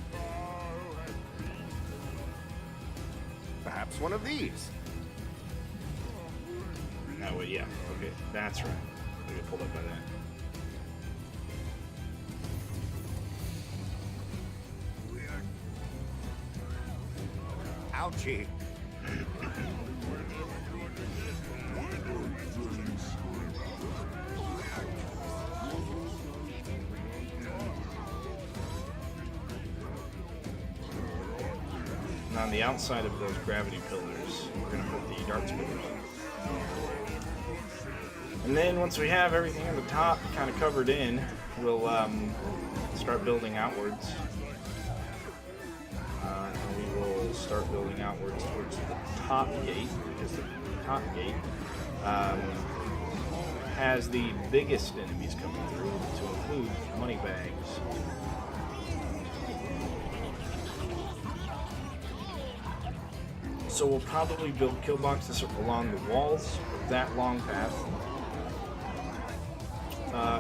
Perhaps one of these. No, wait, yeah. Okay, that's right. I get pulled up by that. Ouchie. And on the outside of those gravity pillars, we're going to put the darts pillars. And then once we have everything on the top kind of covered in, we'll start building outwards. And we will start building outwards towards the top gate, because the top gate has the biggest enemies coming through, to include money bags. So we'll probably build kill boxes along the walls of that long path.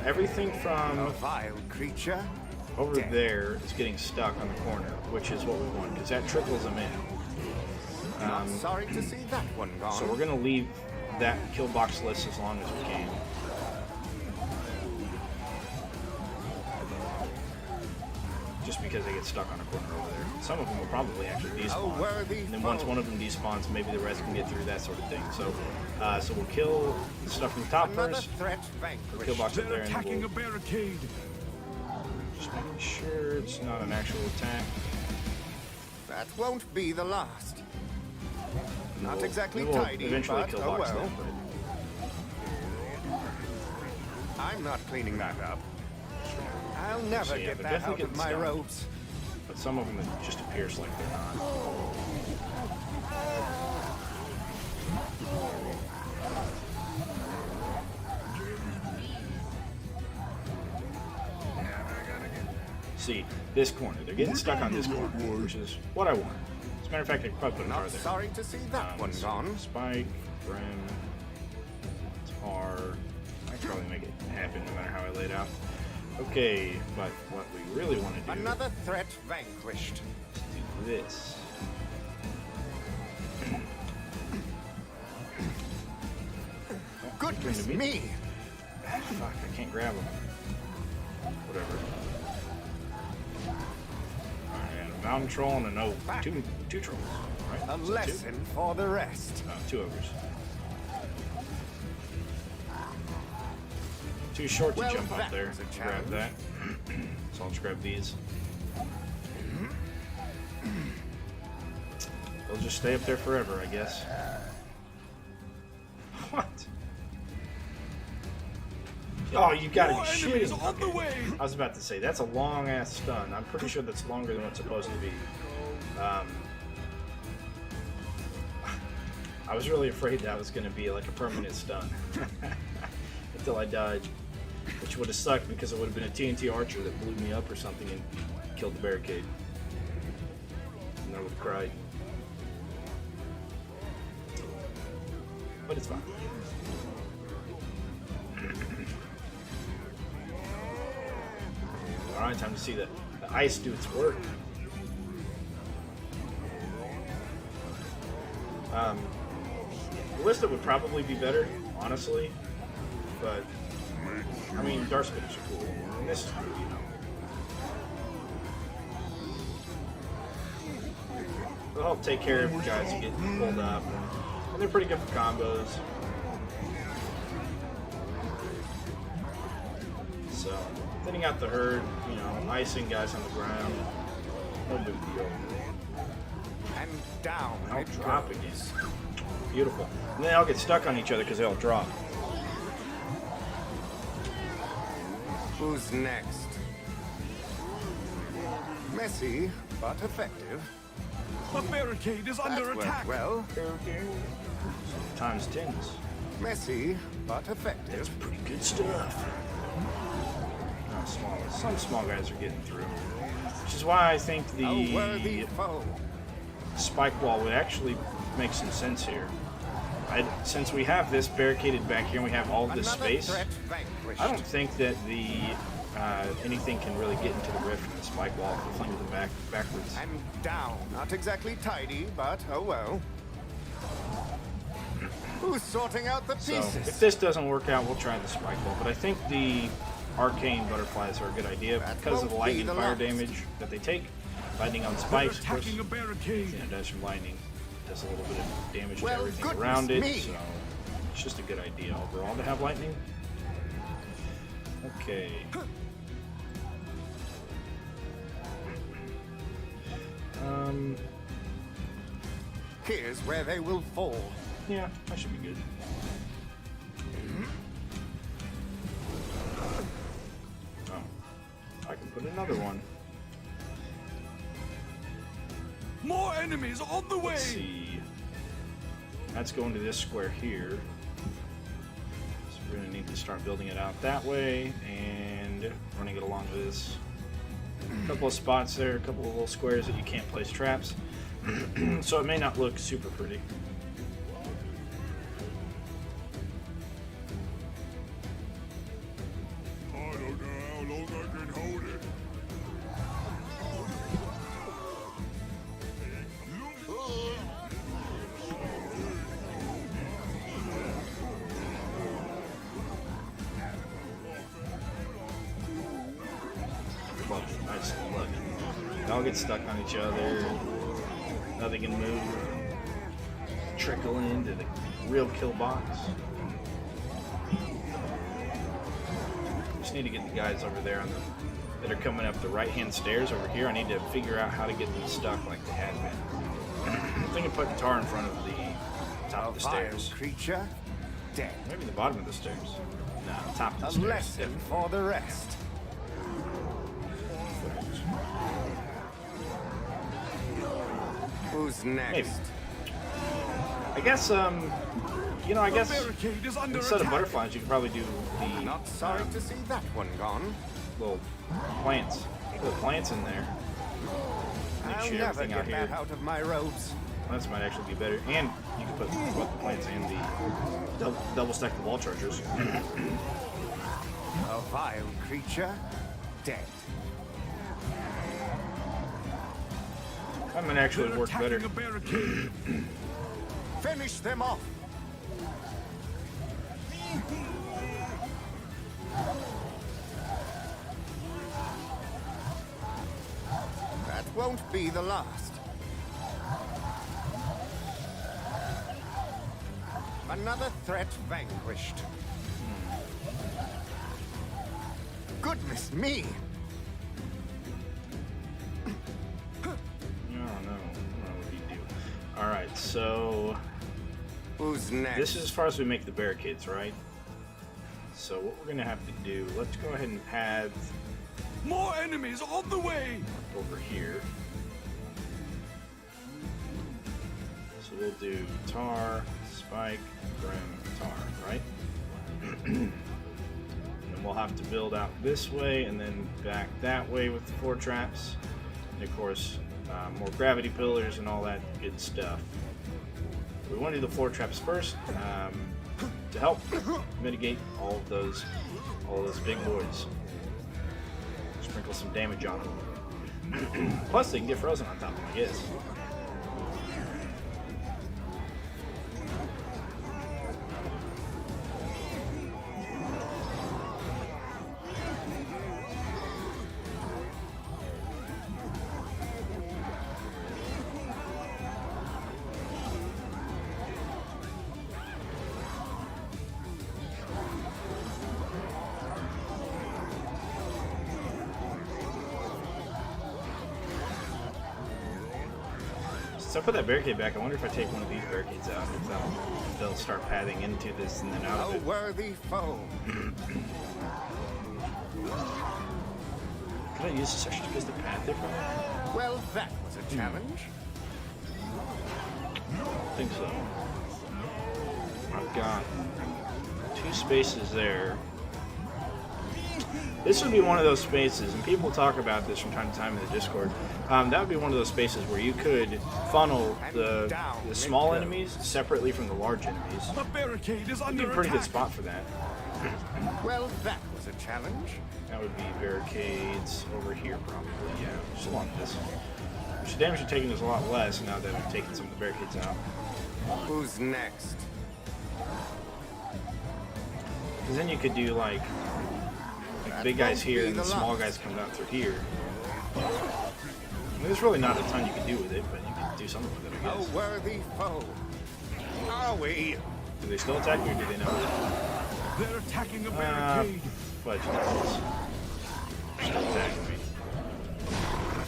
Everything A from vile creature. over Dead. there is getting stuck on the corner, which is what we want, because that trickles them in. Not sorry to see that one gone. So we're going to leave that kill box list as long as we can. Just because they get stuck on a corner over there. Some of them will probably actually despawn. worthy And then once foe. one of them despawns, maybe the rest can get through, that sort of thing. So, so we'll kill the stuff from the top Another first. threat Kill vanquished. box up They're there, and attacking we'll a barricade! just making sure it's not an actual attack. That won't be the last. Not We'll- exactly we will tidy, eventually but kill oh box well. them, but I'm not cleaning that up. I'll never So, yeah, get they're that out definitely of my getting stuck. robes. but some of them it just appears like they're not. See, this corner. They're getting stuck on this corner, which is what I want. As a matter of fact, I could probably put a car Not there. sorry to see that one So gone. Spike, Brim, Tar. I could probably make it happen no matter how I lay it out. Okay, but what we really want to do Another threat vanquished. is do this. Goodness to me. me! Fuck, I can't grab them. Whatever. Alright, a mountain troll and an oak. Two trolls, right? A Is that two? lesson for the rest. Two ogres. Too short to Well, jump up that there. was a Grab challenge. that. So I'll just grab these. They'll just stay up there forever, I guess. What? Oh, you gotta be More shitting enemies me. on the way! I was about to say, that's a long-ass stun. I'm pretty sure that's longer than what's supposed to be. I was really afraid that was going to be like a permanent stun. Until I dodged. Which would have sucked because it would have been a TNT archer that blew me up or something and killed the barricade. I would have cried. But it's fine. Alright, time to see the ice do its work. Ballista would probably be better, honestly. But, I mean, Dark Spitters are cool. And this is cool, you know. They'll help take care of guys who get pulled up. And they're pretty good for combos. So, thinning out the herd, you know, icing guys on the ground, no big deal. And down. I'll drop again. Beautiful. And then they all get stuck on each other because they all drop. Who's next? Messy, but effective. The barricade is under That worked attack. well. Times 10s. Messy, but effective. That's pretty good stuff. Some small guys are getting through. Which is why I think A worthy the foe. spike wall would actually make some sense here. Since we have this barricaded back here and we have all this Another space, threat vanquished. I don't think that the anything can really get into the rift from the spike wall if we fling them backwards. And down. Not exactly tidy, but oh well. Who's sorting out the So pieces? if this doesn't work out, we'll try the spike wall. But I think the arcane butterflies are a good idea That because of the won't be lightning the fire last. damage that they take. Lightning on They're spikes, of course, attacking a barricade. it does from lightning. Does a little bit of damage Well, to everything goodness around it. me. So it's just a good idea overall to have lightning. Okay. Here's where they will fall. Yeah, that should be good. Oh, I can put another one. More enemies on the way. Let's see. That's going to this square here. So we're going to need to start building it out that way and running it along with this. A couple of spots there, a couple of little squares that you can't place traps. So it may not look super pretty. I don't know how long I can hold it. Well, nice. Look. They all get stuck on each other. Nothing can move. Trickle into the real kill box. Just need to get the guys over there on the that are coming up the right-hand stairs over here. I need to figure out how to get them stuck like they had been. I'm thinking put tar in front of the top of the Vile stairs. creature, dead. Maybe the bottom of the stairs. No, top of the A stairs. lesson for the rest. Who's next? Maybe. I guess, you know, I The guess barricade is under instead of attack. butterflies, you could probably do the Not sorry to see that one gone. little plants. Little plants in there. Make I'll sure never everything get out that here. out of my robes. Plants might actually be better. And you can put both the plants and the double stack the wall chargers. A vile creature, dead. That might actually They're work better. attacking a barricade. Finish them off. That won't be the last. Another threat vanquished. Goodness me! I don't know what you do. Alright, so Who's next? this is as far as we make the barricades, right? So what we're going to have to do, let's go ahead and pad More enemies on the way. over here. So we'll do tar, spike, brim, tar, right? And then we'll have to build out this way and then back that way with the 4 traps. And of course, more gravity pillars and all that good stuff. We want to do the floor traps first to help mitigate all those big boys. Sprinkle some damage on them. Plus, they can get frozen on top of them, I guess. So I put that barricade back. I wonder if I take one of these barricades out, if they'll start pathing into this and then out of A it. worthy foe. Could I use this extra just to path differently? Well, that was a challenge. I think so. I've got 2 spaces there. This would be one of those spaces, and people talk about this from time to time in the Discord. That would be one of those spaces where you could funnel the small enemies separately from the large enemies. A barricade is It'd under be a pretty good attack. spot for that. Well, that was a challenge. That would be barricades over here, probably. Yeah, just along this. Which the damage you're taking is a lot less now that I've taken some of the barricades out. Who's next? Because then you could do like big guys here and the small guys come down through here. I mean, there's really not a ton you can do with it, but you can do something with it, I A guess. worthy foe. Are we? Do they still attack me or do they know? They're attacking a barricade. Fudge nuts. Still attacking me.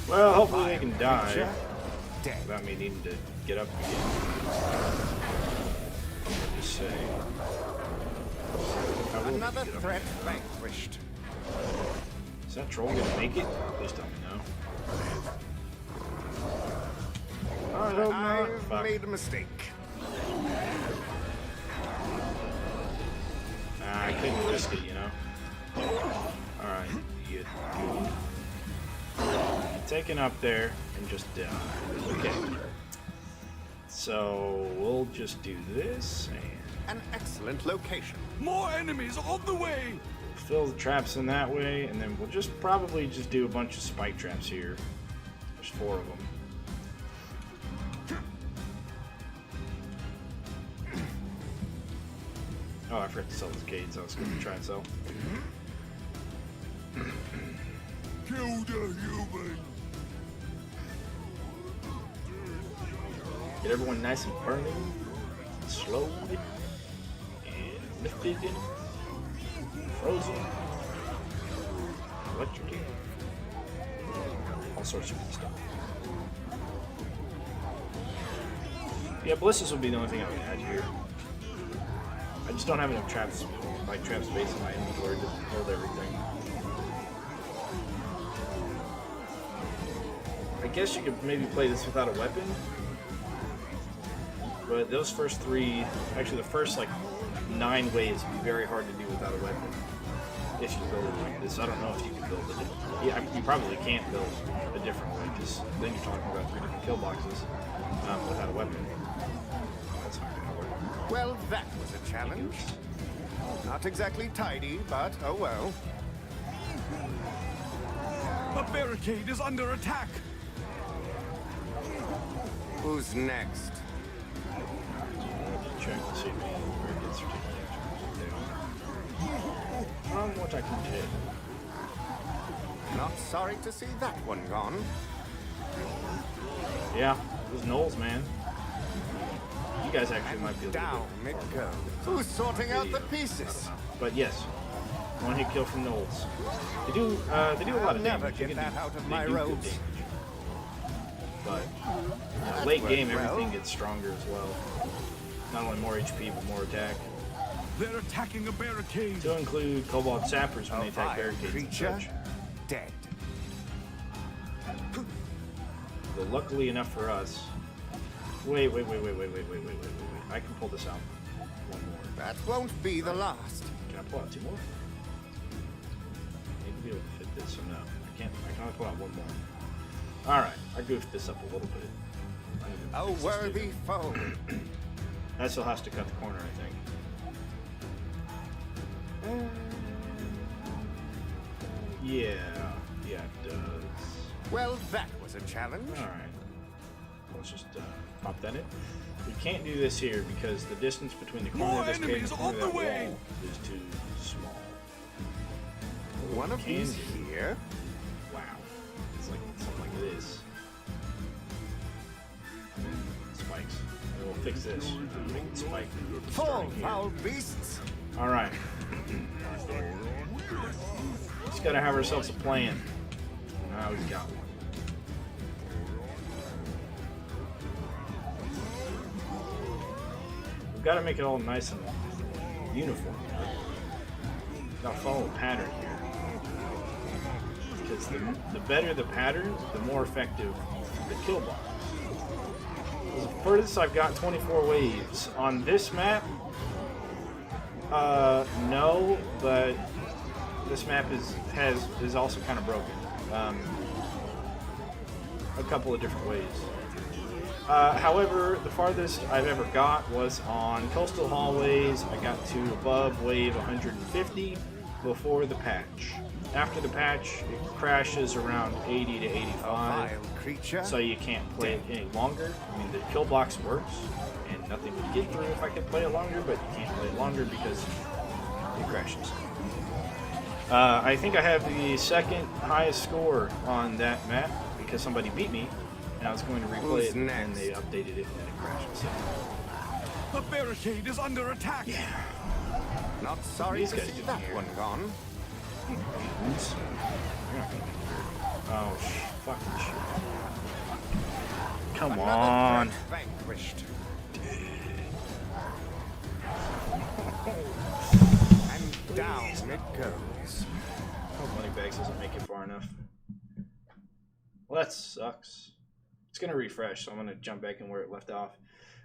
Well, hopefully they can die Dead. without me needing to get up again. Just say. I will need to Another get up threat again. vanquished. Is that troll gonna make it? Please tell me no. I hope not. I've Fuck. made a mistake. Nah, I couldn't risk it, you know. Alright, you take it up there and just die. Okay. So we'll just do this and An excellent location. More enemies on the way. fill the traps in that way, and then we'll just probably just do a bunch of spike traps here. There's 4 of them. Oh, I forgot to sell those gauges. I was going to try and sell. Kill the human. Get everyone nice and burning, slowed, and lifted, frozen, electrocuted, all sorts of good stuff. Yeah, ballistas would be the only thing I would add here. I just don't have enough traps, like trap space in my inventory to hold everything. I guess you could maybe play this without a weapon. But those first 3, actually the first like 9 waves would be very hard to do without a weapon. If you build it like this. I don't know if you can build it. Yeah, you probably can't build a different way, because then you're talking about 3 different kill boxes without a weapon. That's not gonna work. Well, that was a challenge. Not exactly tidy, but oh well. A barricade is under attack. Who's next? Check to see if any barricades are taking damage. What I can do. Not sorry to see that one gone. Yeah, those gnolls, man. You guys actually might be able to Down get it goes. Who's sorting out the pieces? But yes, 1 hit kill from gnolls. They do a lot of Never damage. They get can that do- out of they my do good robes. damage. But late worked game, well. everything gets stronger as well. Not only more HP, but more attack. They're attacking a barricade. To include Cobalt Sappers when they A attack vile barricades and creature, such. dead. But luckily enough for us. Wait. I can pull this out. 1 more. That won't be the last. Can I pull out 2 more? I need to be able to fit this, so no. I can't. I can only pull out 1 more. Alright, I goofed this up a little bit. A worthy foe. That still has to cut the corner, I think. Yeah, it does. Well, that was a challenge. Alright. Let's just pop that in. We can't do this here because the distance between the corner of this cave and the corner of that wall is too small. One of these here. Wow. It's like something like this. Spikes. And we'll fix this. Make it spike. Fall, foul beasts. Alright. Just gotta have ourselves a plan. Now we've got one. We've got to make it all nice and uniform. Gotta follow a pattern here. Because the better the pattern, the more effective the kill block. The furthest I've got 24 waves. On this map, no, but this map is also kind of broken. A couple of different ways. However, the farthest I've ever got was on coastal hallways. I got to above wave 150 before the patch. After the patch, it crashes around 80 to 85, so you can't play it any longer. I mean, the kill box works, and nothing would get through if I could play it longer, but you can't play it longer because it crashes. I think I have the second highest score on that map because somebody beat me. And I was going to replay it, and they updated it, and then it crashed. So. The barricade is under attack. Yeah. Not sorry to see that one gone. Oh, fucking shit. Come Another on. vanquished. And down it goes. Oh, Moneybags doesn't make it far enough. Well, that sucks. It's going to refresh, so I'm going to jump back in where it left off.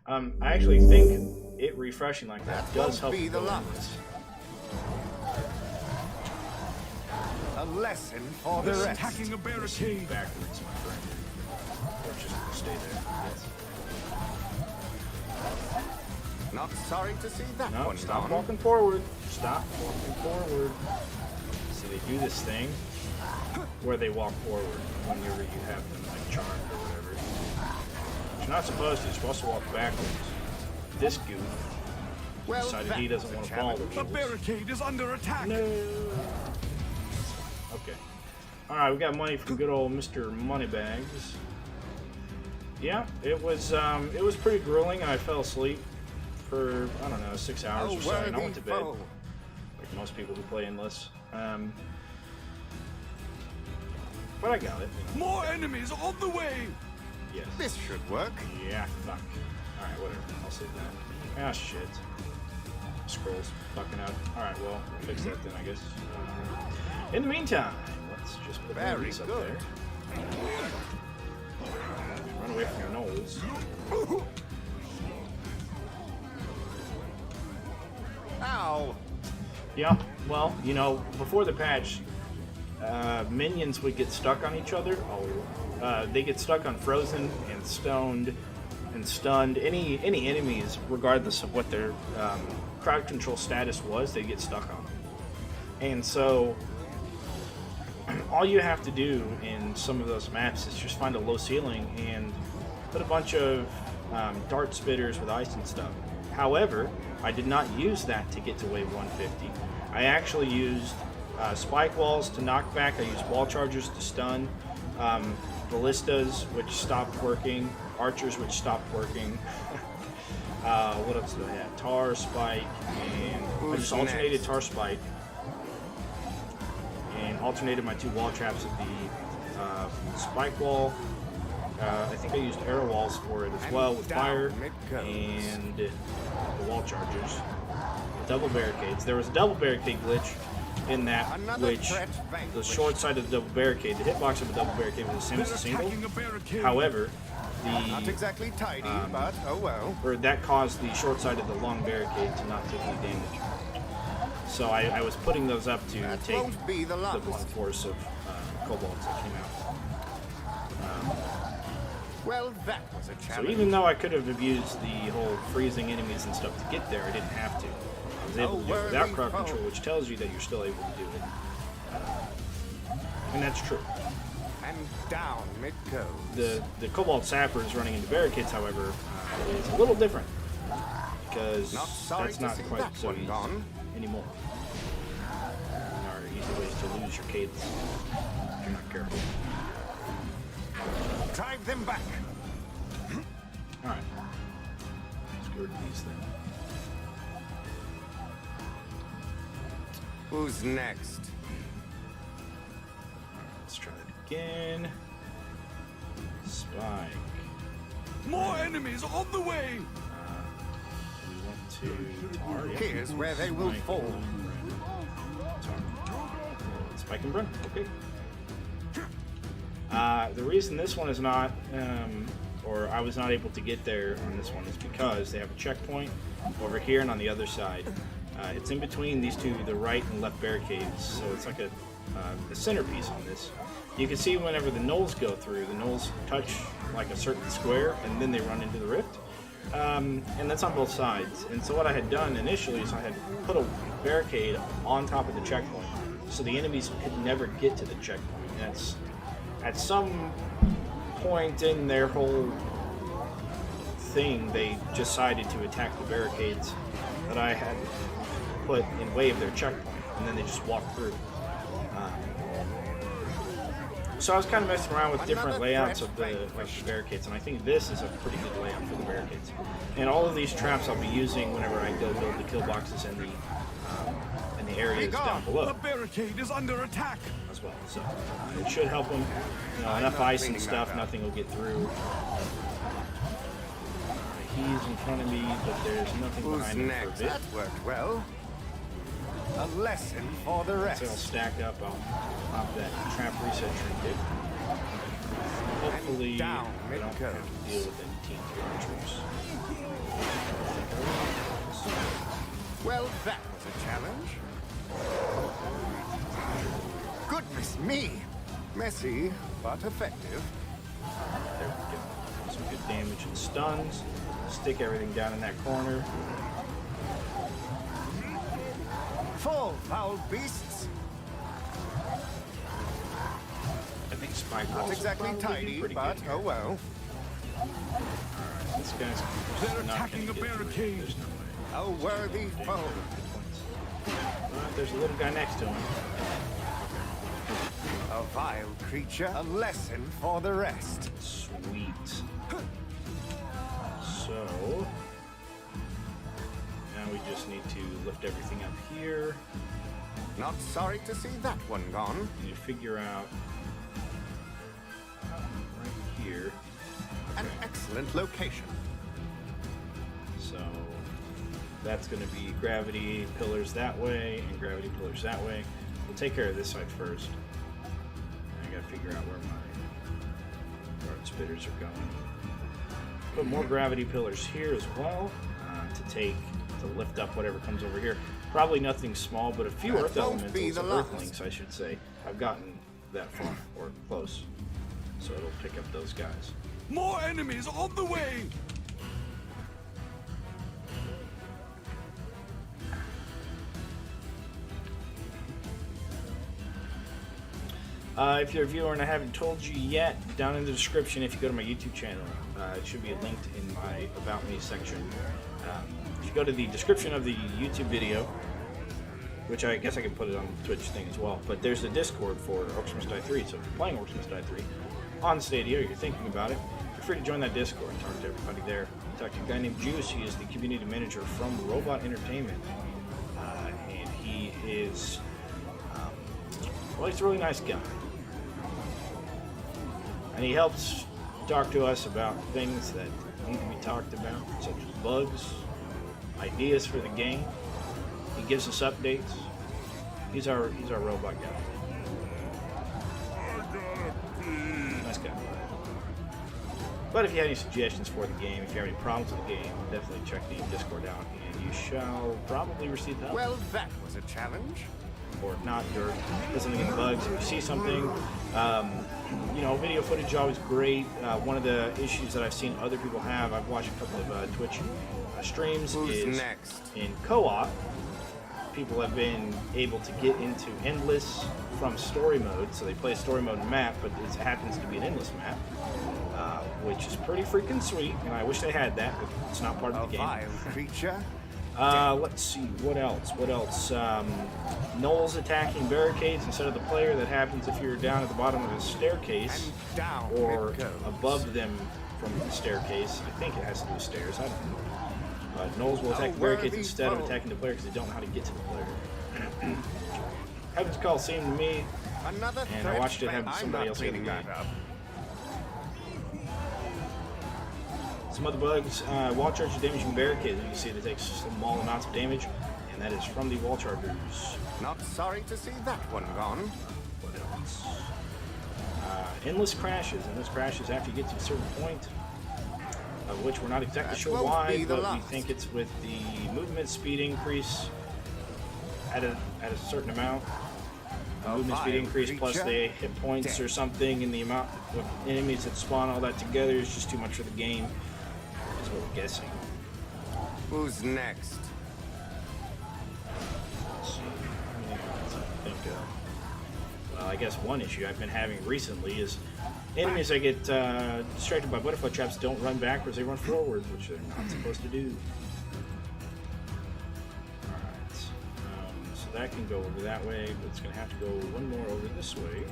I actually think it refreshing like that does help. Be the last. A lesson for the rest. Attacking a barricade. Backwards, my friend. Or just stay there. Yes. Not sorry to see that No, one stop gone. walking forward. Stop walking forward. So they do this thing where they walk forward whenever you have them like charmed or whatever. You're not supposed to. You're supposed to walk backwards. This goof decided he doesn't want to follow the The rules. barricade is under attack. No. Okay. All right, we got money from good old Mr. Moneybags. Yeah, it was pretty grueling, and I fell asleep for I don't know 6 hours or so, and I went to bed like most people who play Endless. But I got it. More enemies on the way. Yes. This should work. Yeah, fuck. Alright, whatever. I'll save that. Ah, shit. Scrolls fucking out. Alright, well, we'll fix that then, I guess. In the meantime, let's just put these up there. Run away from your nose. Ow! Yeah, well, you know, before the patch, minions would get stuck on each other. They get stuck on frozen and stoned and stunned. Any enemies, regardless of what their crowd control status was, they get stuck on them. And so, all you have to do in some of those maps is just find a low ceiling and put a bunch of dart spitters with ice and stuff. However, I did not use that to get to wave 150. I actually used spike walls to knock back. I used wall chargers to stun, ballistas, which stopped working, archers, which stopped working. What else did I have? Tar, spike, and I just alternated tar, spike, and alternated my two wall traps at the spike wall. I think I used arrow walls for it as well with fire and the wall chargers. Double barricades. There was a double barricade glitch in that, which the short side of the double barricade, the hitbox of a double barricade was the same as a single. However, Not exactly tidy, but oh well. Or that caused the short side of the long barricade to not take any damage. So I was putting those up to take Won't be the last. the blunt force of kobolds that came out. Well, that was a So challenge. even though I could have abused the whole freezing enemies and stuff to get there, I didn't have to. I was able to do it without crowd control, which tells you that you're still able to do it. And that's true. And down it goes. The Cobalt Sappers running into barricades, however, is a little different. Because Not sorry that's to not see quite that so one easy gone. anymore. There are easy ways to lose your cadence if you're not careful. Drive them back. Alright. Let's get rid of these things. Who's next? Let's try that again. Spike. More enemies on the way! We went to Tar. Yeah. Here's where they will Spike. fall. Tar. Spike and Brun. Okay. The reason this one is not, or I was not able to get there on this one, is because they have a checkpoint over here and on the other side. It's in between these two, the right and left barricades, so it's like a centerpiece on this. You can see whenever the gnolls go through, the gnolls touch like a certain square, and then they run into the rift. And that's on both sides. And so what I had done initially is I had put a barricade on top of the checkpoint, so the enemies could never get to the checkpoint. And that's at some point in their whole thing, they decided to attack the barricades that I had put in way of their checkpoint, and then they just walked through. So I was kind of messing around with different layouts of the barricades, and I think this is a pretty good layout for the barricades. And all of these traps I'll be using whenever I go build the kill boxes in the areas down The below barricade is under attack! as well. So it should help them. You know, enough ice and stuff, nothing will get through. He's in front of me, but there's nothing Who's behind him for a next? bit. That worked well. A lesson for the So I'll rest. stack up, I'll pop that trap reset trinket. Hopefully, down I it don't have goes. to deal with any team troops. Well, that was a challenge. Goodness me! Messy, but effective. There we go. Some good damage and stuns. Stick everything down in that corner. Fall, foul beasts. I think Spike Not Walls exactly will probably be tidy, pretty but good oh here. well. This guy's They're not attacking gonna a get through. barricade. There's no way. A worthy foe. But there's a little guy next to him. A vile creature. A lesson for the rest. Sweet. So now we just need to lift everything up here. Not sorry to see that one gone. Need to figure out right here. An excellent location. So that's going to be gravity pillars that way and gravity pillars that way. We'll take care of this side first. I got to figure out where my guard spitters are going. Put more gravity pillars here as well to lift up whatever comes over here. Probably nothing small, but a few That earth won't be elementals, the or last. earthlings, I should say. I've gotten that far or close, so it'll pick up those guys. More enemies on the way! If you're a viewer and I haven't told you yet, down in the description, if you go to my YouTube channel, it should be linked in my About Me section. If you go to the description of the YouTube video, which I guess I can put it on the Twitch thing as well, but there's a Discord for Orcs Must Die 3, so if you're playing Orcs Must Die 3 on Stadia, or you're thinking about it, feel free to join that Discord and talk to everybody there. Talk to a guy named Juice. He is the community manager from Robot Entertainment, and he is, well, he's a really nice guy. And he helps talk to us about things that need to be talked about, such as bugs, ideas for the game. He gives us updates. He's our robot guy. Nice guy. But if you have any suggestions for the game, if you have any problems with the game, definitely check the Discord out, and you shall probably receive help. Well, that was a challenge. or if not, you're listening to the bugs. If you see something, you know, video footage is always great. One of the issues that I've seen other people have, I've watched a couple of Twitch streams, is in co-op, people have been able to get into Endless from story mode, so they play story mode map, but it happens to be an Endless map, which is pretty freaking sweet, and I wish they had that, but it's not part of the game. Vile creature. Let's see, what else? Gnolls attacking barricades instead of the player. That happens if you're down at the bottom of a staircase And down or it goes. above them from the staircase. I think it has to do with stairs, I don't know. Gnolls will attack the barricades worthy instead of foe. attacking the player because they don't know how to get to the player. Happens Coliseum to me, Another and I threat? watched it happen to I'm somebody not else the other cleaning day. that up. Some other bugs, wall charges damaging barricades. You can see that takes small amounts of damage, and that is from the wall chargers. Not sorry to see that one gone. What else? Endless crashes. Endless crashes after you get to a certain point, of which we're not exactly That sure won't why, be the but we last. think it's with the movement speed increase at a certain amount. Movement speed vile increase plus creature. the hit points or something, and the amount of enemies that spawn all that together is just too much for the game, is what we're guessing. Who's next? Let's see. I think, well, I guess one issue I've been having recently is enemies that get distracted by butterfly traps don't run backwards, they run forwards, which they're not supposed to do. Alright, so that can go over that way, but it's going to have to go one more over this way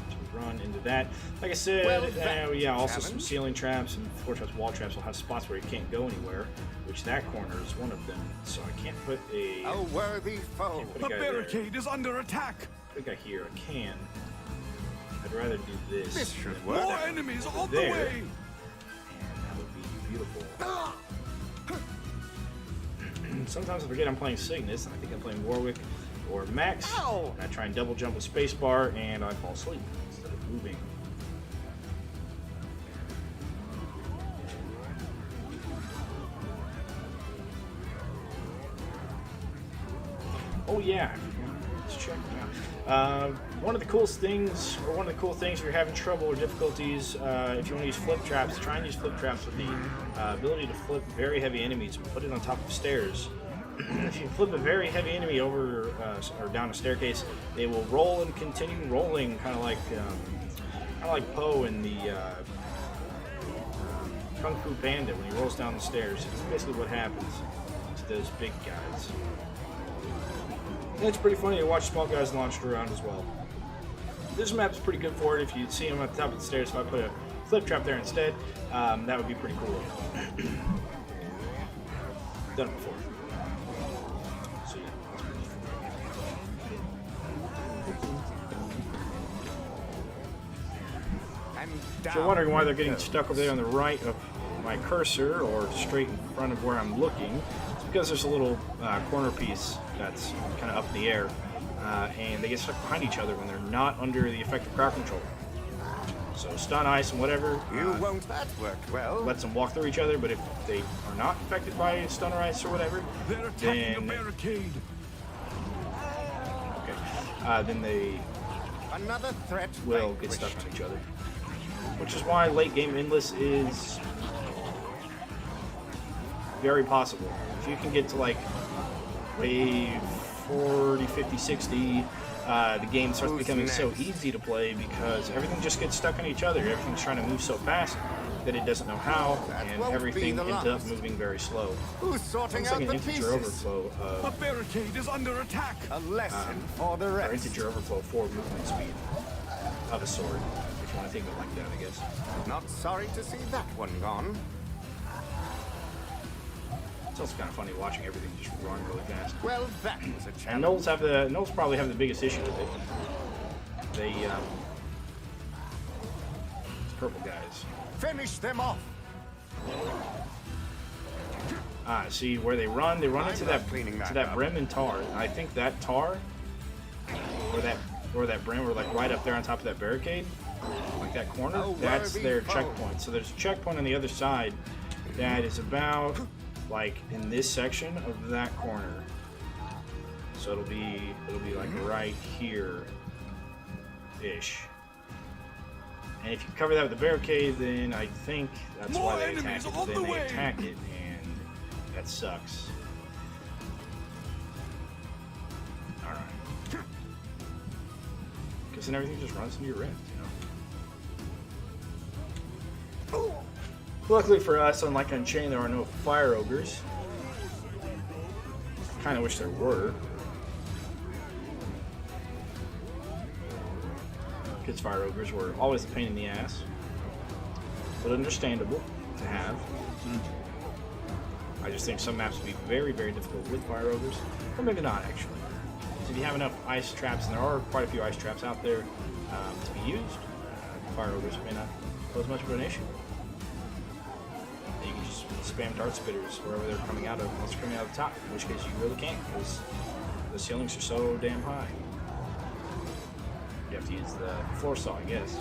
to run into that. Like I said, Well, yeah, also some challenge. ceiling traps and floor traps, wall traps will have spots where you can't go anywhere, which that corner is one of them. So I can't put a... A worthy foe. put The a guy there. barricade is under attack. Put a guy here, I can. I'd rather do this. This should than work. More enemies on the there. way. And that would be beautiful. Sometimes I forget I'm playing Cygnus, and I think I'm playing Warwick or Max. Ow! And I try and double jump with spacebar, and I fall asleep instead of moving. Oh yeah, let's check it out. One of the coolest things, or one of the cool things if you're having trouble or difficulties, if you want to use flip traps, try and use flip traps with the ability to flip very heavy enemies and put it on top of stairs. If you flip a very heavy enemy over or down a staircase, they will roll and continue rolling, kind of like Poe in the Kung Fu Panda when he rolls down the stairs. It's basically what happens to those big guys. And it's pretty funny to watch small guys launched around as well. This map's pretty good for it. If you see them at the top of the stairs, if I put a flip trap there instead, that would be pretty cool. Done it before. So yeah. And If down you're wondering why they're it getting goes. stuck over there on the right of my cursor, or straight in front of where I'm looking, it's because there's a little corner piece that's kind of up in the air, and they get stuck behind each other when they're not under the effective crowd control. So stun, ice, and whatever You won't. That worked well. lets them walk through each other, but if they are not affected by stun or ice or whatever, They're attacking then, the barricade. then they Another threat will get vanquished. stuck on each other. Which is why late game Endless is very possible. If you can get to like wave 40, 50, 60, the game starts Who's becoming so next? easy to play because everything just gets stuck on each other. Everything's trying to move so fast that it doesn't know how, That and won't be everything the ends up last. moving very slow. Who's sorting It's out like an the integer pieces? overflow The of, barricade is under attack. A lesson for the or rest. integer overflow for movement speed of a sword, if you want to think of it like that, I guess. Not sorry to see that one gone. It's also kind of funny watching everything just run really fast. Well, that was a And challenge. Gnolls probably have the biggest issue with it. They these purple guys. Finish them off. See where they run into I'm that not cleaning that up. brim and tar. And I think that tar or that brim were like right up there on top of that barricade, like that corner. A That's worthy their foe. checkpoint. So there's a checkpoint on the other side that is about like in this section of that corner. So it'll be like right here ish. And if you cover that with a barricade, then I think that's More why they attack enemies it. on Then the they way. attack it, and that sucks. Alright. Because then everything just runs into your rift, you know? Luckily for us, unlike Unchained, there are no fire ogres. I kind of wish there were. Because fire ogres were always a pain in the ass. But understandable to have. I just think some maps would be very, very difficult with fire ogres. Or maybe not, actually. So if you have enough ice traps, and there are quite a few ice traps out there to be used, fire ogres may not pose much of an issue. You can just spam dart spitters wherever they're coming out of, once they're coming out of the top, in which case you really can't, because the ceilings are so damn high. You have to use the floor saw, I guess.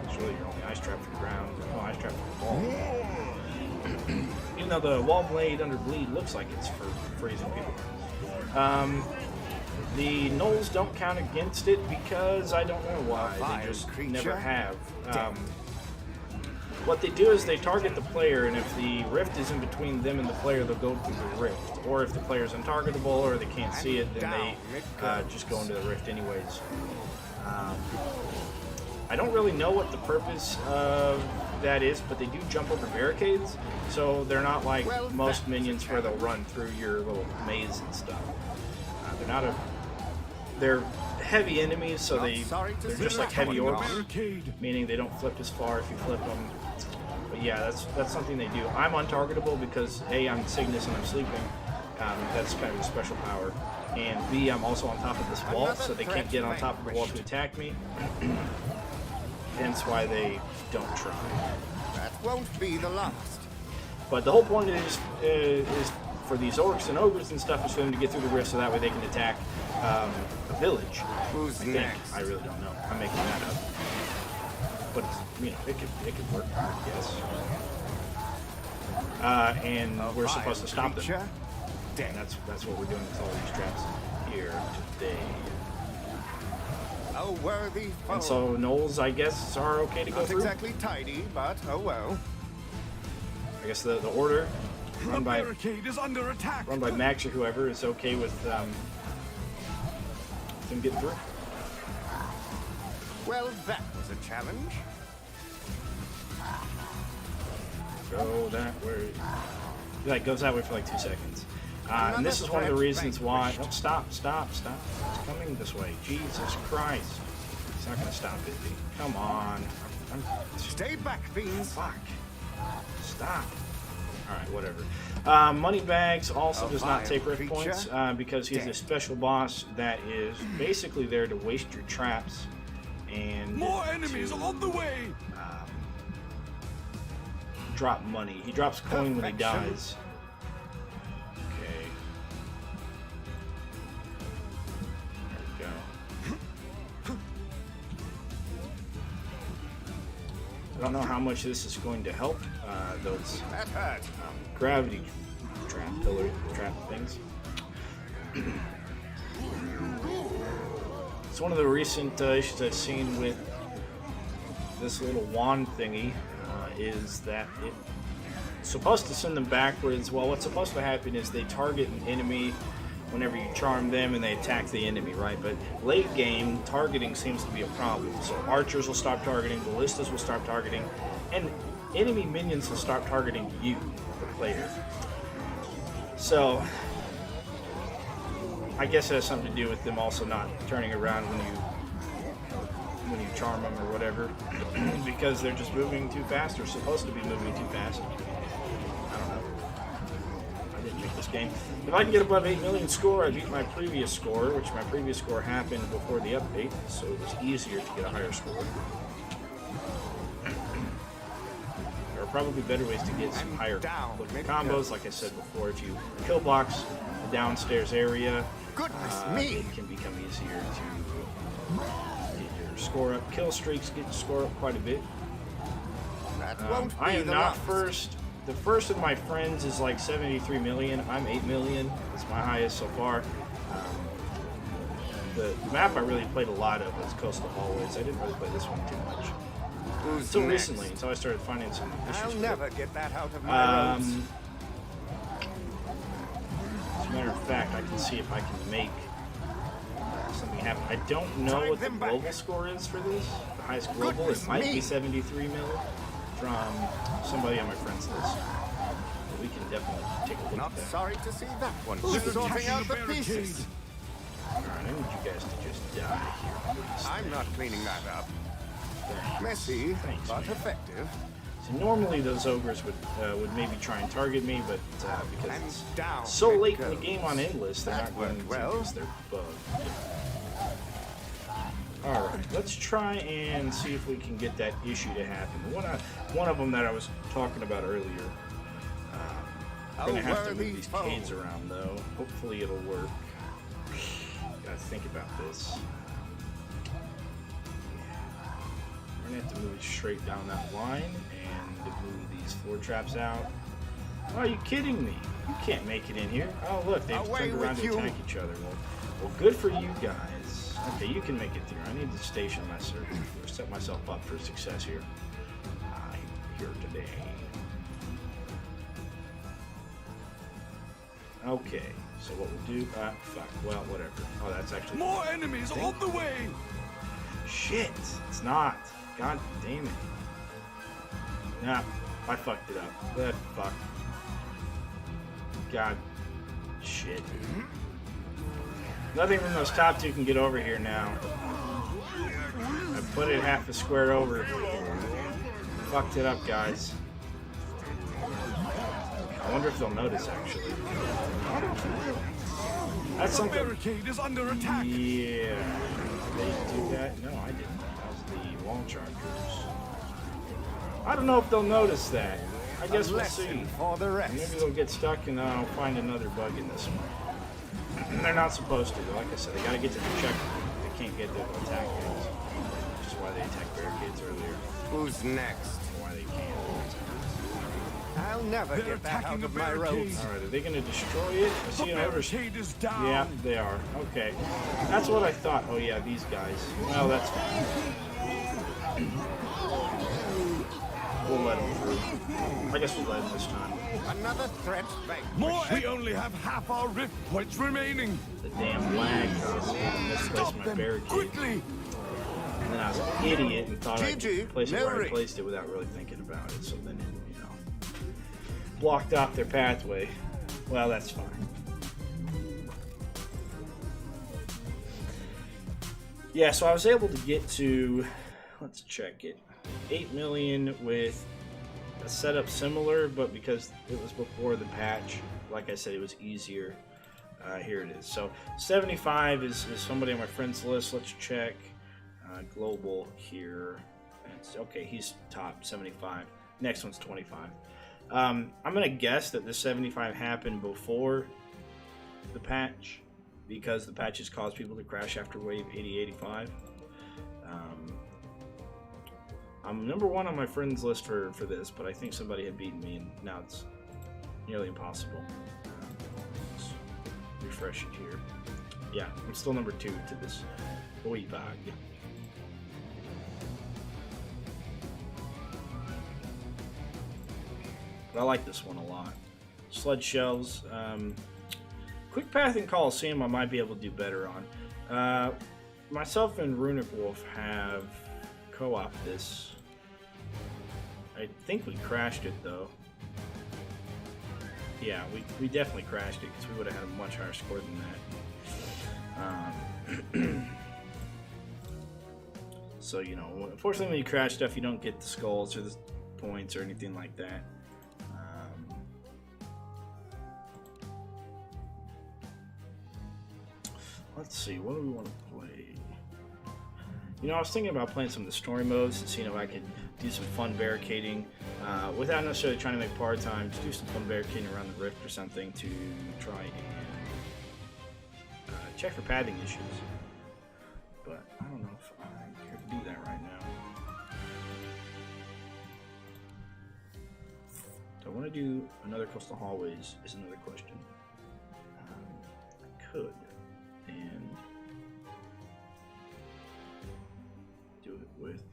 It's really your only ice trap for the ground. No ice trap for the wall. Even though the wall blade under bleed looks like it's for freezing people. The gnolls don't count against it because I don't know why. They just never have. What they do is they target the player, and if the rift is in between them and the player, they'll go through the rift. Or if the player's untargetable or they can't see it, then they just go into the rift anyways. I don't really know what the purpose of that is, but they do jump over barricades, so they're not like most minions where they'll run through your little maze and stuff. They're heavy enemies, so they're just like heavy orcs, meaning they don't flip as far if you flip them. But yeah, that's something they do. I'm untargetable because A, I'm Cygnus and I'm sleeping. That's kind of a special power. And B, I'm also on top of this wall, so they can't get on top of the wall to attack me. Hence why they don't try. That won't be the last. But the whole point is for these orcs and ogres and stuff is for them to get through the rift so that way they can attack a village. Who's I think. next? I really don't know. I'm making that up. But it's, you know, it could work, I guess. And we're supposed to stop them. And that's what we're doing with all these traps here today. A worthy foe. And so gnolls, I guess, are okay to go Not through. exactly tidy, but oh well. I guess the order run by barricade is under attack. Max or whoever is okay with them getting through. Well, that was a challenge. Go that way. Like goes that way for like 2 seconds. And this is one of the reasons why. Oh, stop! It's coming this way. Jesus Christ! It's not gonna stop it. Come on! Stay back, beans. Fuck! Stop! All right, whatever. Moneybags also does not take rift points because he's a special boss that is basically there to waste your traps and More enemies on the way. Drop money. He drops coin when he dies. Okay. There we go. I don't know how much this is going to help those That hurt. gravity trap, pillar trap things. It's one of the recent issues I've seen with this little wand thingy is that it's supposed to send them backwards. Well, what's supposed to happen is they target an enemy whenever you charm them and they attack the enemy, right? But late game, targeting seems to be a problem. So archers will stop targeting, ballistas will stop targeting, and enemy minions will start targeting you, the player. So I guess it has something to do with them also not turning around when you charm them or whatever, because they're just moving too fast or supposed to be moving too fast. I don't know. I didn't make this game. If I can get above 8 million score, I beat my previous score, which my previous score happened before the update, so it was easier to get a higher score. There are probably better ways to get some higher looking combos. Like I said before, if you kill box the downstairs area, Goodness me. it can become easier to get your score up. Kill streaks get your score up quite a bit. That won't be I am the not last. first. The first of my friends is like 73 million. I'm 8 million. It's my highest so far. the map I really played a lot of was Coastal Hallways. I didn't really play this one too much. Until recently, until I started finding some issues. I'll never get that out of my roads. As a matter of fact, I can see if I can make something happen. I don't know what the global score is for this. The highest global, it might be 73 mil from somebody on my friends list. But we can definitely take a look Not at that. sorry to see that one. Who's Sorting attacking out the the pieces. Alright, I need you guys to just die here, please. I'm not cleaning that up. Messy, Thanks, but man. effective. So normally those ogres would maybe try and target me, but because And it's down so it late in the goes. game on Endless, they're That not going to worked well. because they're bugged. Alright, let's try and see if we can get that issue to happen. One of them that I was talking about earlier. I'm going to have to move these cades around, though. Hopefully it'll work. Gotta think about this. We're going to have to move it straight down that line and move these floor traps out. Are you kidding me? You can't make it in here. Oh, look, they've turned around to attack each other. Well, good for you guys. Okay, you can make it through. I need to station myself or set myself up for success here. I'm here today. Okay, so what we'll do, fuck, well, whatever. Oh, that's actually... More enemies on the way! Shit, it's not. God damn it. Nah, I fucked it up. That fuck. God. Shit. Nothing from those top two can get over here now. I put it half a square over. Fucked it up, guys. I wonder if they'll notice, actually. That's The something. barricade is under attack! Yeah. Did they do that? No, I didn't. That was the wall chargers. I don't know if they'll notice that. I guess we'll see. For the rest. Maybe they'll get stuck and I'll find another bug in this one. They're not supposed to. Like I said, they gotta get to the checkpoint. They can't get there to attack things. Which is why they attacked barricades earlier. Who's next? Why they can't. I'll never They're get that attacking out the of my barricade. roads. Alright, are they gonna destroy it? I The see an over. barricade is down! Yeah, they are. Okay. That's what I thought. Oh yeah, these guys. Well, that's fine. We'll let them through. I guess we'll let them this time. Another threat More! vanquished. We only have half our rift points remaining! The damn lag caused me to misplace Stop my them barricade. quickly! And then I was an idiot and thought I GG, could place it where I Larry. placed it without really thinking about it. So then it, blocked off their pathway. Well, that's fine. Yeah, so I was able to get to, let's check it, 8 million with a setup similar, but because it was before the patch, like I said, it was easier. Here it is. So 75 is somebody on my friends list. Let's check global here. Okay, he's top 75. Next one's 25. I'm gonna guess that the 75 happened before the patch, because the patches caused people to crash after wave 80-85. I'm number one on my friends list for this, but I think somebody had beaten me, and now it's nearly impossible. Let's refresh it here. Yeah, I'm still number 2 to this wave bag. But I like this one a lot. Sled shells. Quick Path and Coliseum I might be able to do better on. Myself and Runic Wolf have co-opted this. I think we crashed it though. Yeah, we definitely crashed it because we would have had a much higher score than that. So, you know, unfortunately when you crash stuff you don't get the skulls or the points or anything like that. Let's see, what do we want to play? You know, I was thinking about playing some of the story modes and seeing if I could do some fun barricading without necessarily trying to make par time. Just do some fun barricading around the rift or something to try and check for pathing issues. But I don't know if I care to do that right now. Do I want to do another Coastal Hallways is another question. I could. And with.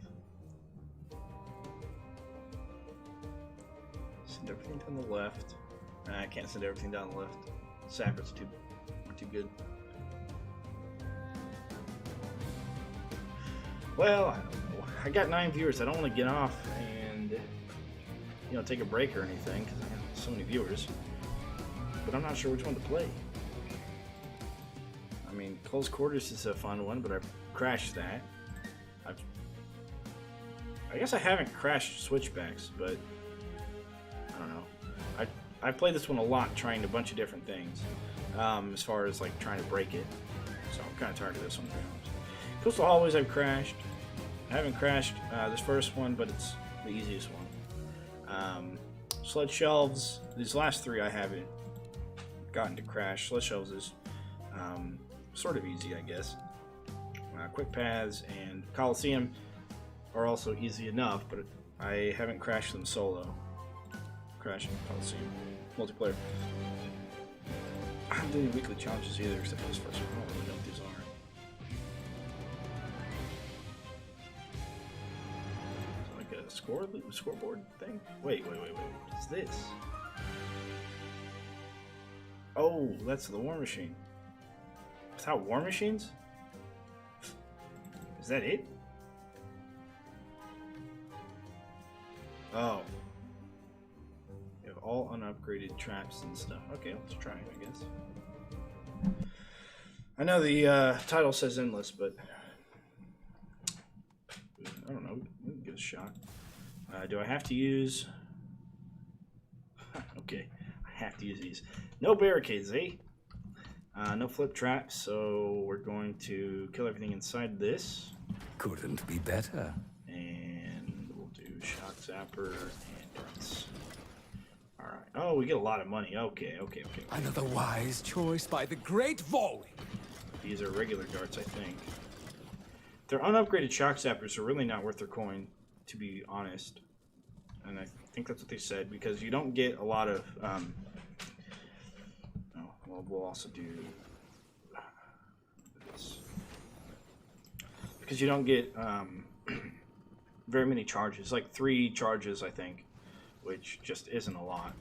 Send everything down the left. I can't send everything down the left. Sappers are too good. Well, I got 9 viewers. I don't want to get off and take a break or anything because I have so many viewers. But I'm not sure which one to play. I mean, Close Quarters is a fun one, but I crashed that. I guess I haven't crashed Switchbacks, but I don't know. I played this one a lot, trying a bunch of different things, as far as like trying to break it. So I'm kind of tired of this one, to be honest. Coastal Hallways I've crashed. I haven't crashed this first one, but it's the easiest one. Sled Shelves, these last 3 I haven't gotten to crash. Sled Shelves is sort of easy, I guess. Quick Paths and Coliseum are also easy enough, but I haven't crashed them solo. Crashing Coliseum multiplayer. I haven't done any weekly challenges either, except for this first one. I don't really know what these are. Is it like a scoreboard thing? Wait. What is this? Oh, that's the War Machine. Without War Machines? Is that it? Oh. You have all unupgraded traps and stuff. Okay, let's try it, I guess. I know the title says endless, but I don't know. We can give it a shot. Do I have to use... Okay, I have to use these. No barricades, eh? No flip traps, so we're going to kill everything inside this. Couldn't be better. And we'll do Shock Zapper and Darts. Alright. Oh, we get a lot of money. Okay. Another wise choice by the great Volley. These are regular darts, I think. They're unupgraded Shock Zappers are really not worth their coin, to be honest. And I think that's what they said, because you don't get a lot of... well, we'll also do this. Because you don't get very many charges. Like 3 charges, I think, which just isn't a lot.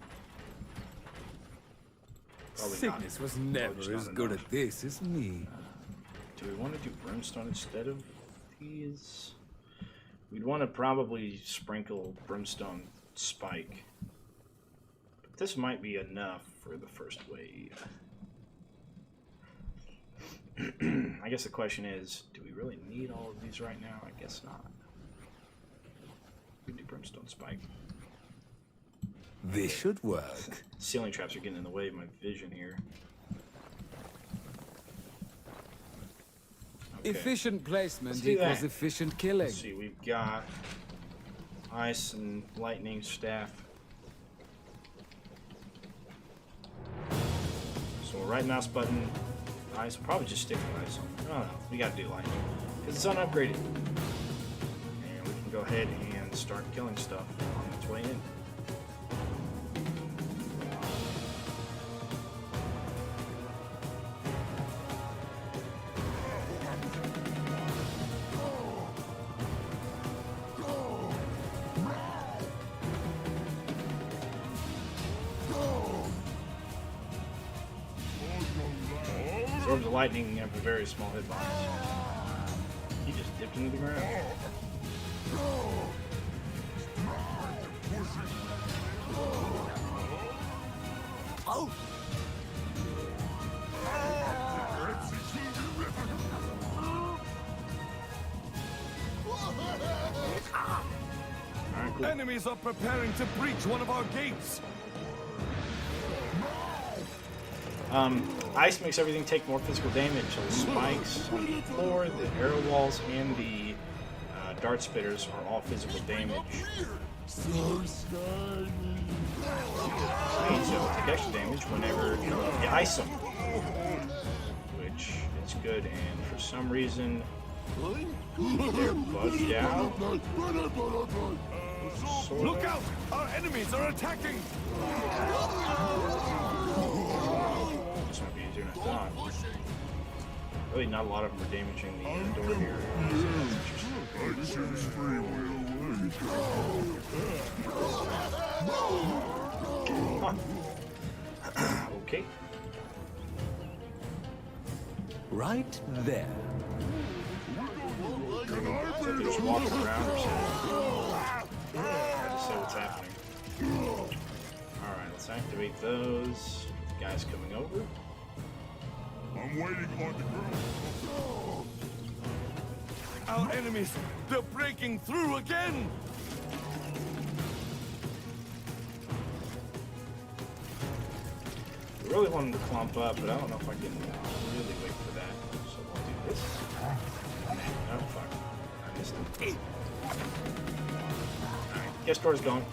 Probably Cygnus was never as good at this as me. Do we want to do Brimstone instead of these? We'd want to probably sprinkle Brimstone Spike. But this might be enough for the first wave. I guess the question is, do we really need all of these right now? I guess not. We can do Brimstone Spike. This should work. Ceiling traps are getting in the way of my vision here. Okay. Efficient placement Let's do equals that. efficient killing. Let's see, we've got Ice and Lightning Staff. So right mouse button, Ice. We'll probably just stick with Ice. Oh no, we gotta do Lightning because it's unupgraded. And we can go ahead and start killing stuff on its way in. Absorbs the lightning and have a very small hitbox. He just dipped into the ground. Oh! Alright, cool. Enemies are preparing to breach one of our gates. Ice makes everything take more physical damage. So the spikes on the floor, the arrow walls, and the dart spitters are all physical damage. So take extra damage whenever you ice them, which is good. And for some reason, they're bugged out. Look out! Our enemies are attacking! This might be easier than I thought. Really, not a lot of them are damaging the door here. So that's interesting. choose free will. Okay. Right there. So they're just walking around or something. I just say what's happening. Alright, let's activate those guys coming over. I'm waiting on the ground. Our enemies, they're breaking through again! I really want them to clump up, but I don't know if I can really wait for that. So we'll do this. Oh, fuck. I missed it. Alright, guest door's going.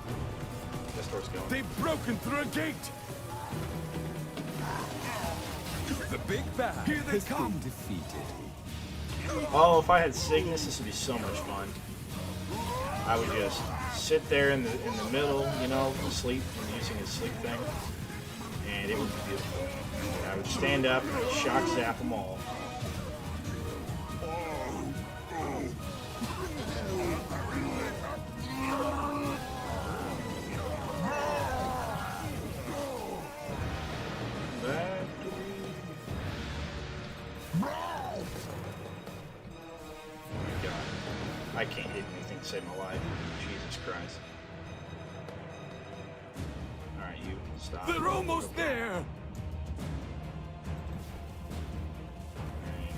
Guest door's going. They've broken through a gate! The big bad Here they has come. been defeated. Oh, if I had Cygnus, this would be so much fun. I would just sit there in the middle, you know, sleep, and using his sleep thing, and it would be beautiful. And I would stand up and shock zap them all. I can't hit anything to save my life. Jesus Christ. Alright, you stop. They're almost there!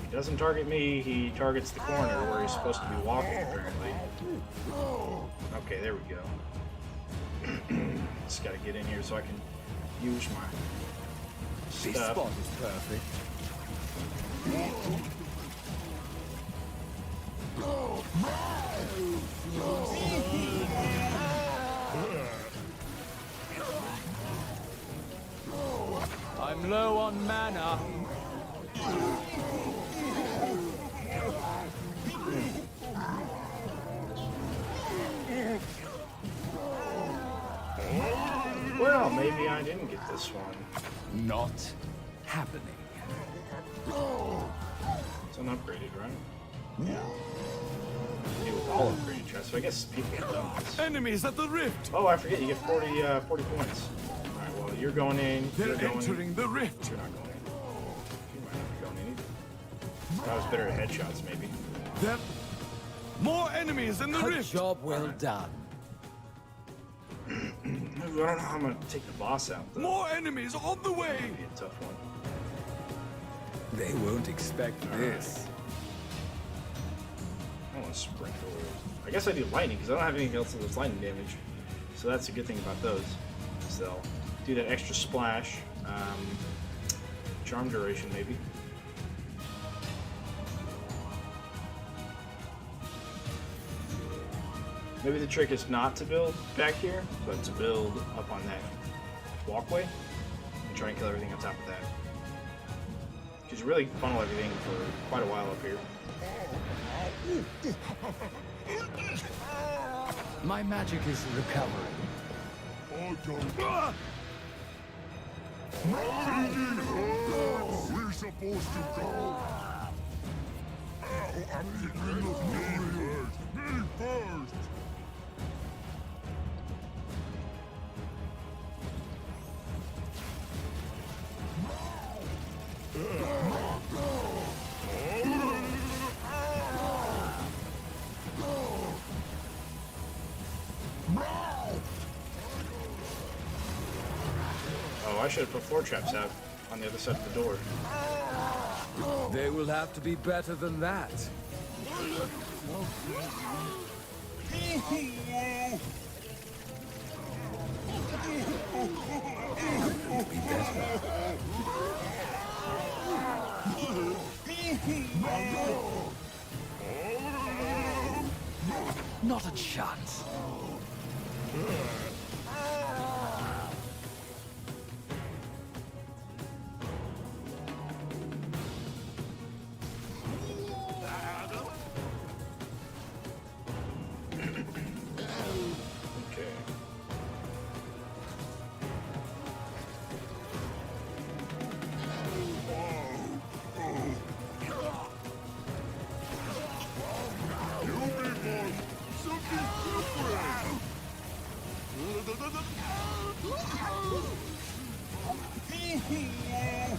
He doesn't target me, he targets the corner where he's supposed to be walking, apparently. Okay, there we go. Just gotta get in here so I can use my This stuff. spot is perfect. I'm low on mana. Well, maybe I didn't get this one. Not happening. It's unupgraded, right? Yeah. It was all upgraded chests, so I guess people have done this. Enemies at the rift! Oh, I forget, you get 40 points. Alright, well, you're going in. They're You're going entering in. the rift! You're not going in. You might not be going in either. I was better at headshots, maybe. There... More enemies in the A rift! job well done. I don't know how I'm going to take the boss out, though. More enemies on the way! It'll be a tough one. They won't expect this. I want to sprint forward. I guess I do lightning, because I don't have anything else that's lightning damage. So that's a good thing about those. So they'll do that extra splash. Charm duration, maybe. Maybe the trick is not to build back here, but to build up on that walkway and try and kill everything on top of that. Because you really funnel everything for quite a while up here. My magic is recovering. We're supposed to go. Me first. Oh, I should have put floor traps out on the other side of the door. They will have to be better than that. Could be better. Not a chance. Okay. You be boss. something different.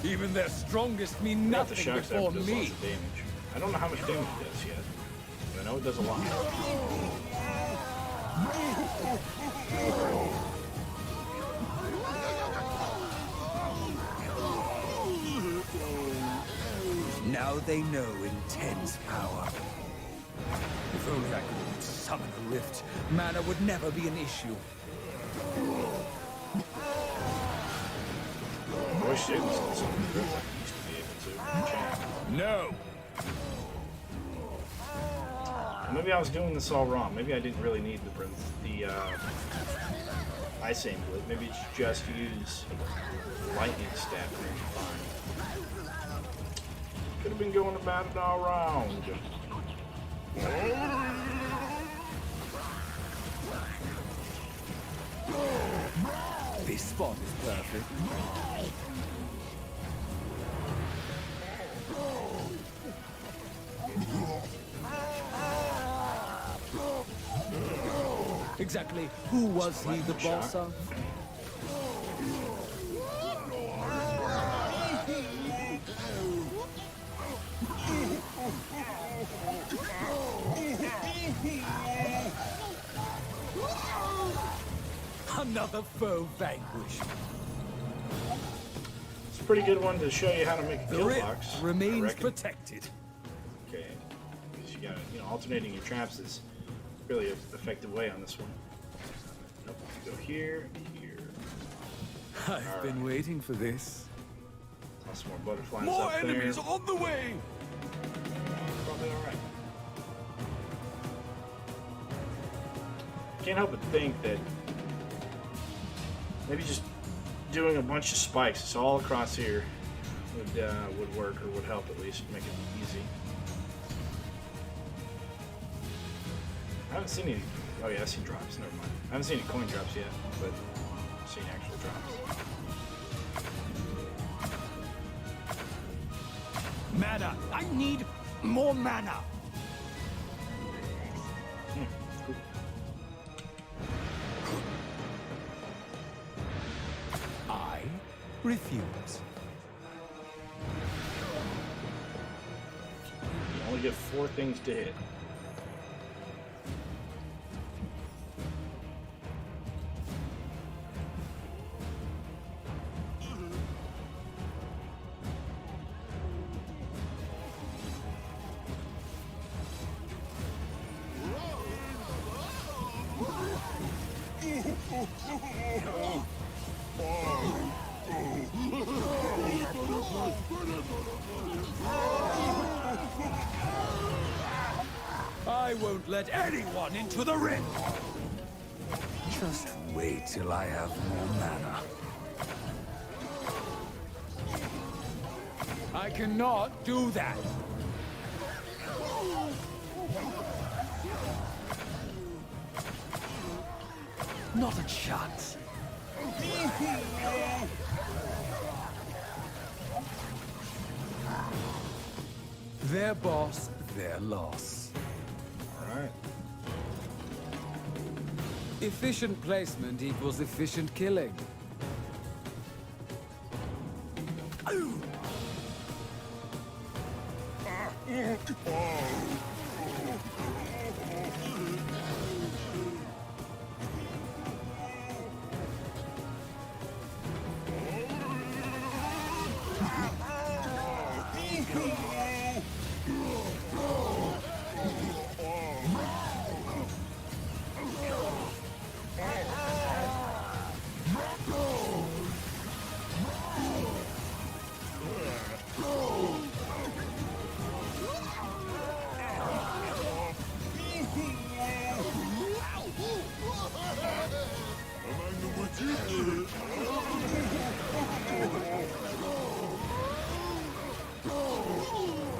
Even their strongest mean Not the nothing shock before does me. lots of damage. I don't know how much damage it does yet, but I know it does a lot. Now they know intense power. If only I could summon a rift, mana would never be an issue. I wish it was something good like I used to be able to enchant. No! Maybe I was doing this all wrong. Maybe I didn't really need the Ice Amulet. Maybe it's just use Lightning Staff and it'd be fine. Could have been going about it all wrong. This spot is perfect. Exactly who was he the boss of? Another foe vanquished. It's a pretty good one to show you how to make a The kill rift box. I remains reckon. protected. Okay, because you got alternating your traps is really an effective way on this one. Nope, you go here, here. I've been waiting for this. Toss some more butterflies More up there. enemies on the way! Probably all right. Can't help but think that maybe just doing a bunch of spikes, it's all across here, would work, or would help at least make it easy. I haven't seen any. Oh yeah, I see drops. Never mind. I haven't seen any coin drops yet, but I've seen actual drops. Mana! I need more mana! Cool. I refuse. You only get 4 things to hit. I won't let anyone into the ring! Just wait till I have more mana. I cannot do that! Not a chance. Their boss, their loss. Alright. Efficient placement equals efficient killing.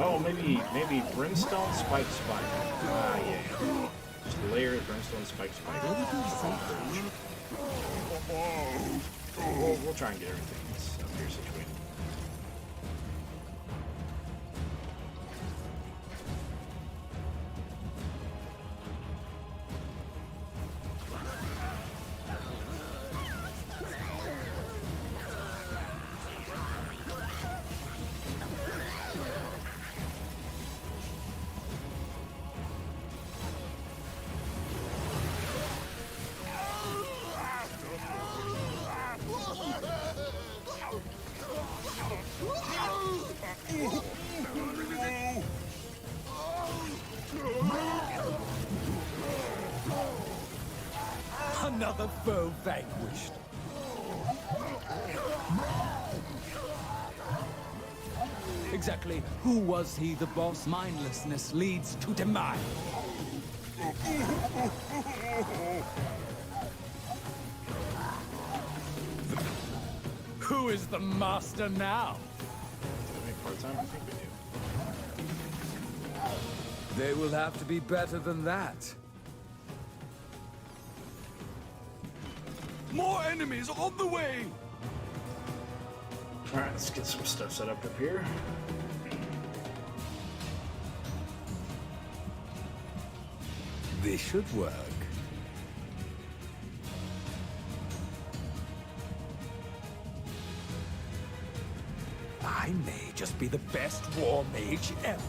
Oh, maybe Brimstone Spike. Ah, yeah. Just layer it, Brimstone Spike. We'll try and get everything that's up here situated. Another foe vanquished. Exactly who was he the boss? Mindlessness leads to demise. Who is the master now? Do we make part-time? I think we do. They will have to be better than that. More enemies on the way! Alright, let's get some stuff set up here. This should work. I may just be the best war mage ever.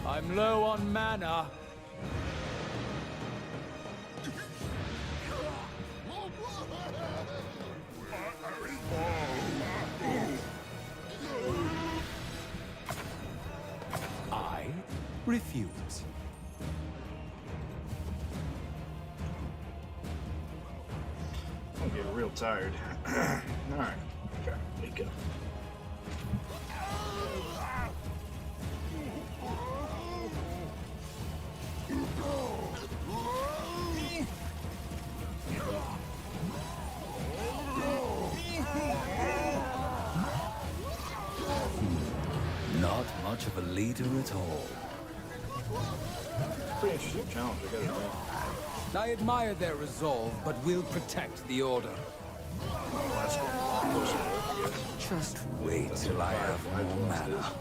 I'm low on mana. I refuse. I'm getting real tired. Alright. Okay, there you go. Not much of a leader at all. Pretty interesting challenge, I gotta admit. I admire their resolve, but will protect the Order. Just wait till I have more mana.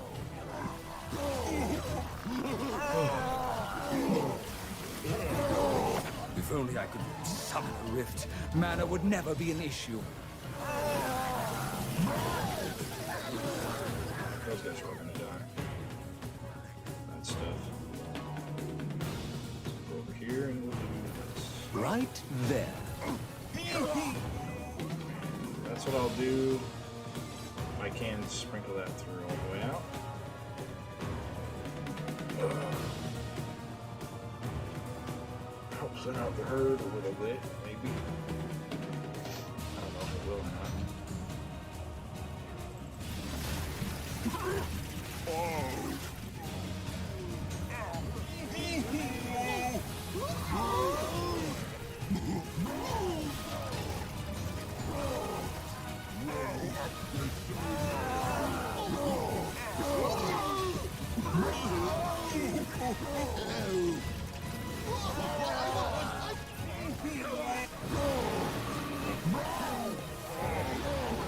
If only I could summon a rift, mana would never be an issue. Those guys are all gonna die. That stuff. Go over here and we'll do this. Right there. That's what I'll do. I can sprinkle that through all the way out. Helps thin out the herd a little bit, maybe. I don't know if it will or not.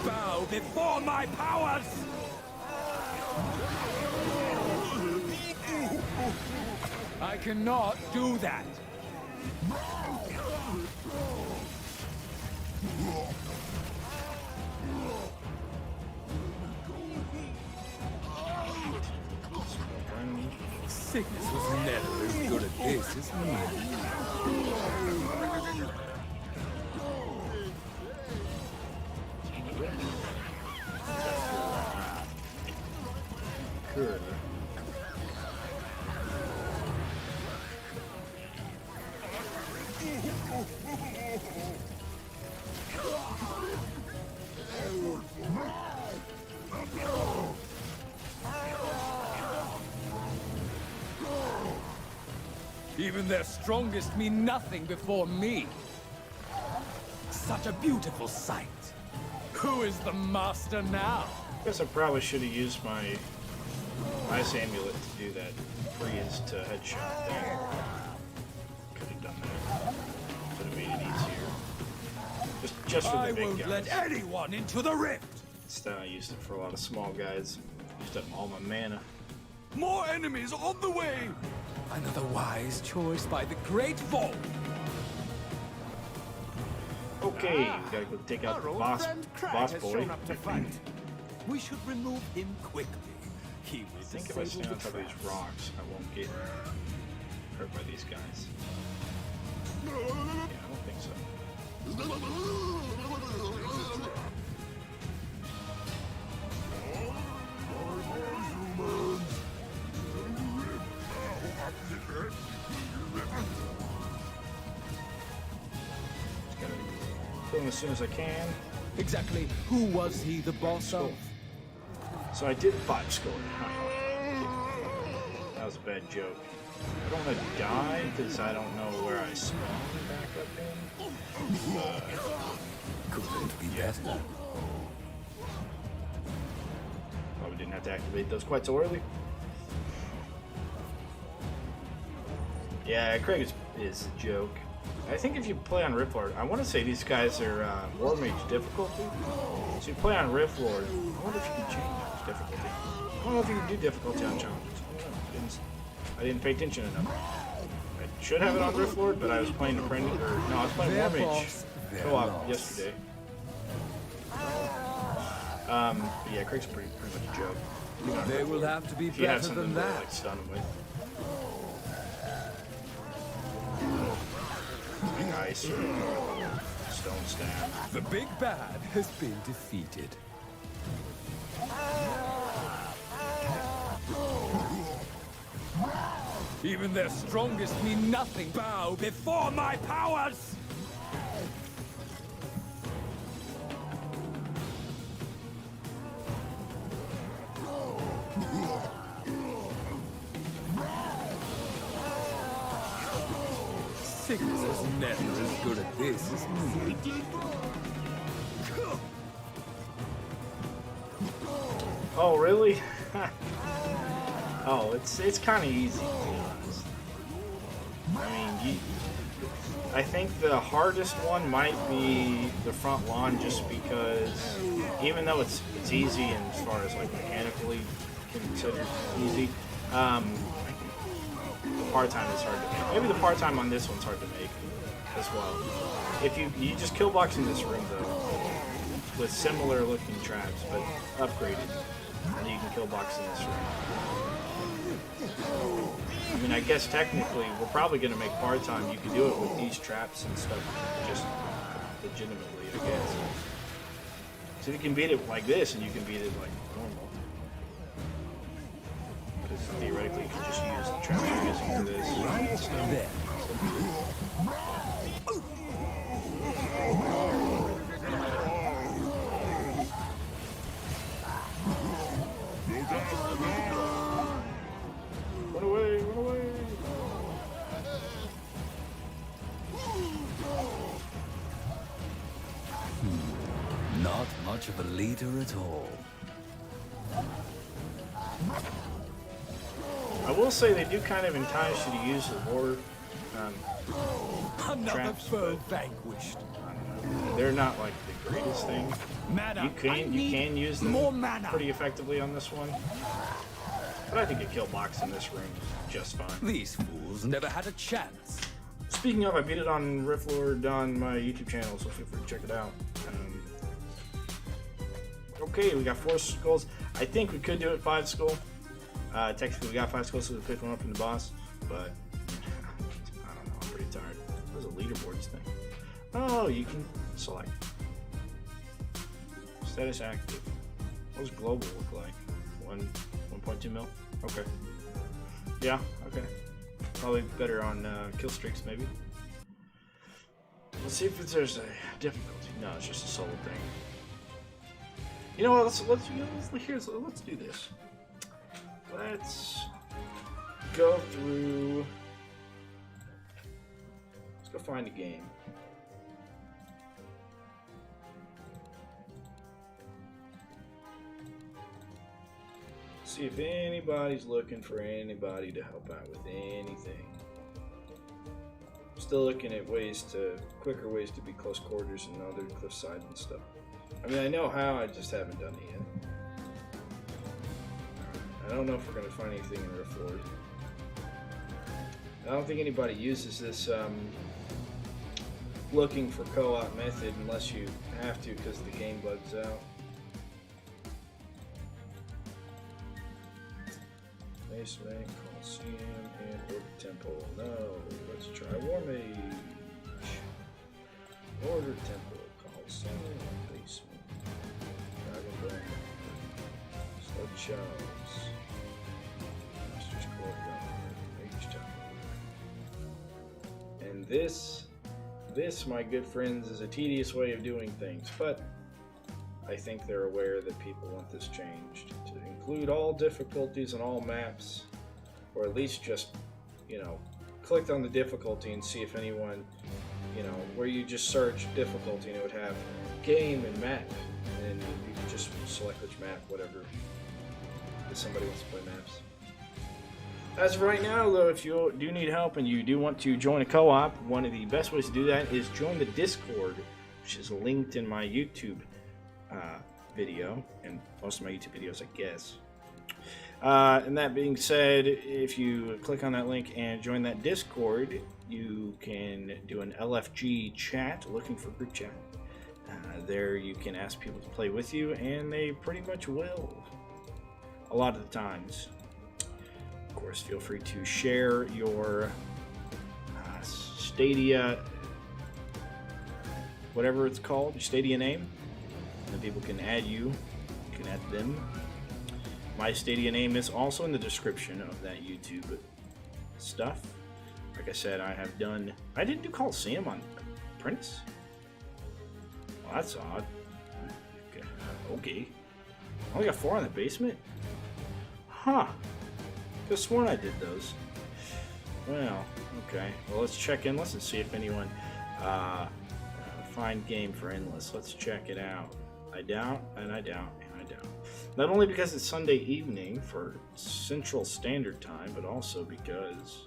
Bow before my powers! I cannot do that. Sickness was never as good at this as me. Good. Even their strongest mean nothing before me. Such a beautiful sight. Who is the master now? Guess I probably should have used my ice amulet to do that freeze to headshot thing. Could have done that. Could have made it easier. Just for the I big won't guys. let anyone into the rift. Instead, I used it for a lot of small guys. Used up all my mana. More enemies on the way! Another wise choice by the Great Vault. Okay, we gotta go take out Our the old boss friend Crag has boy. shown up to fight. We should remove him quickly. He will I think if I stand on top of these rocks, I won't get hurt by these guys. Yeah, I don't think so. as soon as I can. Exactly who was he the boss of? So I did 5 score. That was a bad joke. I don't want to die because I don't know where I spawn back up in. Couldn't be better. Probably didn't have to activate those quite so early. Yeah, Craig is a joke. I think if you play on Rift Lord, I want to say these guys are War Mage difficulty. So you play on Rift Lord, I wonder if you can change difficulty. I don't know if you can do difficulty on challenges. I don't know. I didn't pay attention enough. I should have it on Rift Lord, but I was playing Apprentice, or no, I was playing War Mage co-op yesterday. But yeah, Craig's pretty much a joke. They will have to be If you have better something than to that. like stun him with. Ice or stone staff. The big bad has been defeated. Even their strongest mean nothing. Bow before my powers! Cygnus is never as good at this as me. Oh, really? Oh, it's kind of easy, to be honest. I mean, I think the hardest one might be the front lawn, just because even though it's easy and as far as like mechanically considered easy, the part-time is hard to make. Maybe the part-time on this one's hard to make as well. If you just kill box in this room though, with similar looking traps, but upgraded, and you can kill box in this room. I mean, I guess technically we're probably going to make part-time. You can do it with these traps and stuff, just legitimately, I guess. So you can beat it like this, and you can beat it like normal. Because theoretically, you can just use the traps you're using for this. There. Run away, run away! Not much of a leader at all. I will say they do kind of entice you to use the war Another traps, foe vanquished. they're not like the greatest thing. Mana. You can use them more mana. pretty effectively on this one, but I think a kill box in this room is just fine. These fools never had a chance. Speaking of, I beat it on Rift Lord on my YouTube channel, so feel free to check it out. Okay, we got 4 skulls. I think we could do it 5 skull. Technically, we got 5 skulls, so we picked one up from the boss, but I don't know. I'm pretty tired. What was a leaderboards thing? Oh, you can select status active. What does global look like? 1.2 mil. Okay. Yeah. Okay. Probably better on kill streaks, maybe. Let's see if there's a difficulty. No, it's just a solo thing. You know what? Let's do this. Let's go through. Let's go find a game. See if anybody's looking for anybody to help out with anything. Still looking at quicker ways to be close quarters and other cliffside and stuff. I mean, I know how, I just haven't done it yet. I don't know if we're going to find anything in Rift Lord. I don't think anybody uses this looking for co-op method unless you have to because the game bugs out. Basement, Coliseum, and Order Temple. No, let's try War Mage. Order Temple, Coliseum, Basement, Dragon Bone, Slug Shelves, Master's Courtyard, Mage Temple. And this This, my good friends, is a tedious way of doing things, but I think they're aware that people want this changed to include all difficulties on all maps, or at least just, you know, click on the difficulty and see if anyone, you know, where you just search difficulty and it would have game and map, and you can just select which map, whatever, if somebody wants to play maps. As of right now, though, if you do need help and you do want to join a co-op, one of the best ways to do that is join the Discord, which is linked in my YouTube video, and most of my YouTube videos, I guess. And that being said, if you click on that link and join that Discord, you can do an LFG chat, looking for group chat. There you can ask people to play with you, and they pretty much will, a lot of the times. Of course, feel free to share your Stadia, whatever it's called, your Stadia name, and people can add you, you can add them. My Stadia name is also in the description of that YouTube stuff. Like I said, I didn't do Coliseum on Apprentice? Well, that's odd. Okay. I only got 4 on the basement? Huh. Could have sworn I did those. Well, okay. Well, let's check Endless and see if anyone find game for Endless. Let's check it out. I doubt, and I doubt, and I doubt. Not only because it's Sunday evening for Central Standard Time, but also because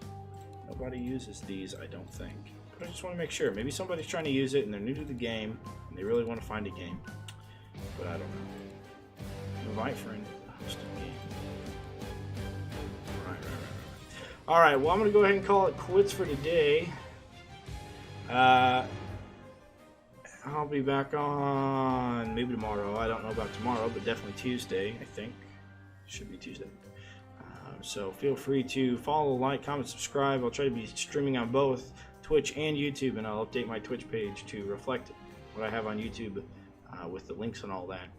nobody uses these, I don't think. But I just want to make sure. Maybe somebody's trying to use it and they're new to the game and they really want to find a game. But I don't know. Invite friend, host a game. Alright, well, I'm going to go ahead and call it quits for today. I'll be back on maybe tomorrow. I don't know about tomorrow, but definitely Tuesday, I think. Should be Tuesday. So feel free to follow, like, comment, subscribe. I'll try to be streaming on both Twitch and YouTube, and I'll update my Twitch page to reflect what I have on YouTube with the links and all that.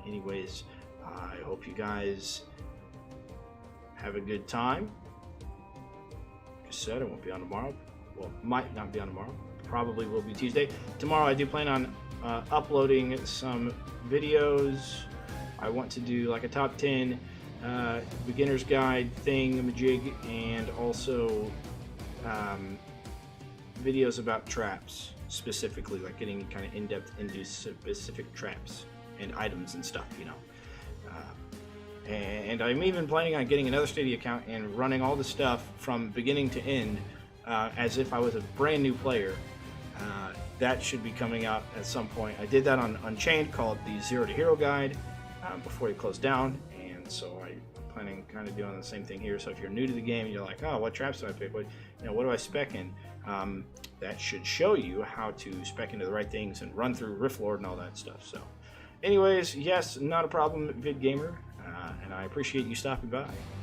Anyways, I hope you guys have a good time. Like I said, I won't be on tomorrow. Well, might not be on tomorrow. Probably will be Tuesday. Tomorrow I do plan on uploading some videos. I want to do like a top 10 beginner's guide thing-majig, and also videos about traps, specifically, like getting kind of in-depth into specific traps and items and stuff, you know. And I'm even planning on getting another Stadia account and running all the stuff from beginning to end as if I was a brand new player. That should be coming out at some point. I did that on Unchained, called the Zero to Hero Guide, before he closed down, and so I'm planning kind of doing the same thing here. So if you're new to the game, you're like, oh, what traps do I pick? What do I spec in? That should show you how to spec into the right things and run through Rift Lord and all that stuff. So anyways, yes, not a problem, VidGamer, and I appreciate you stopping by.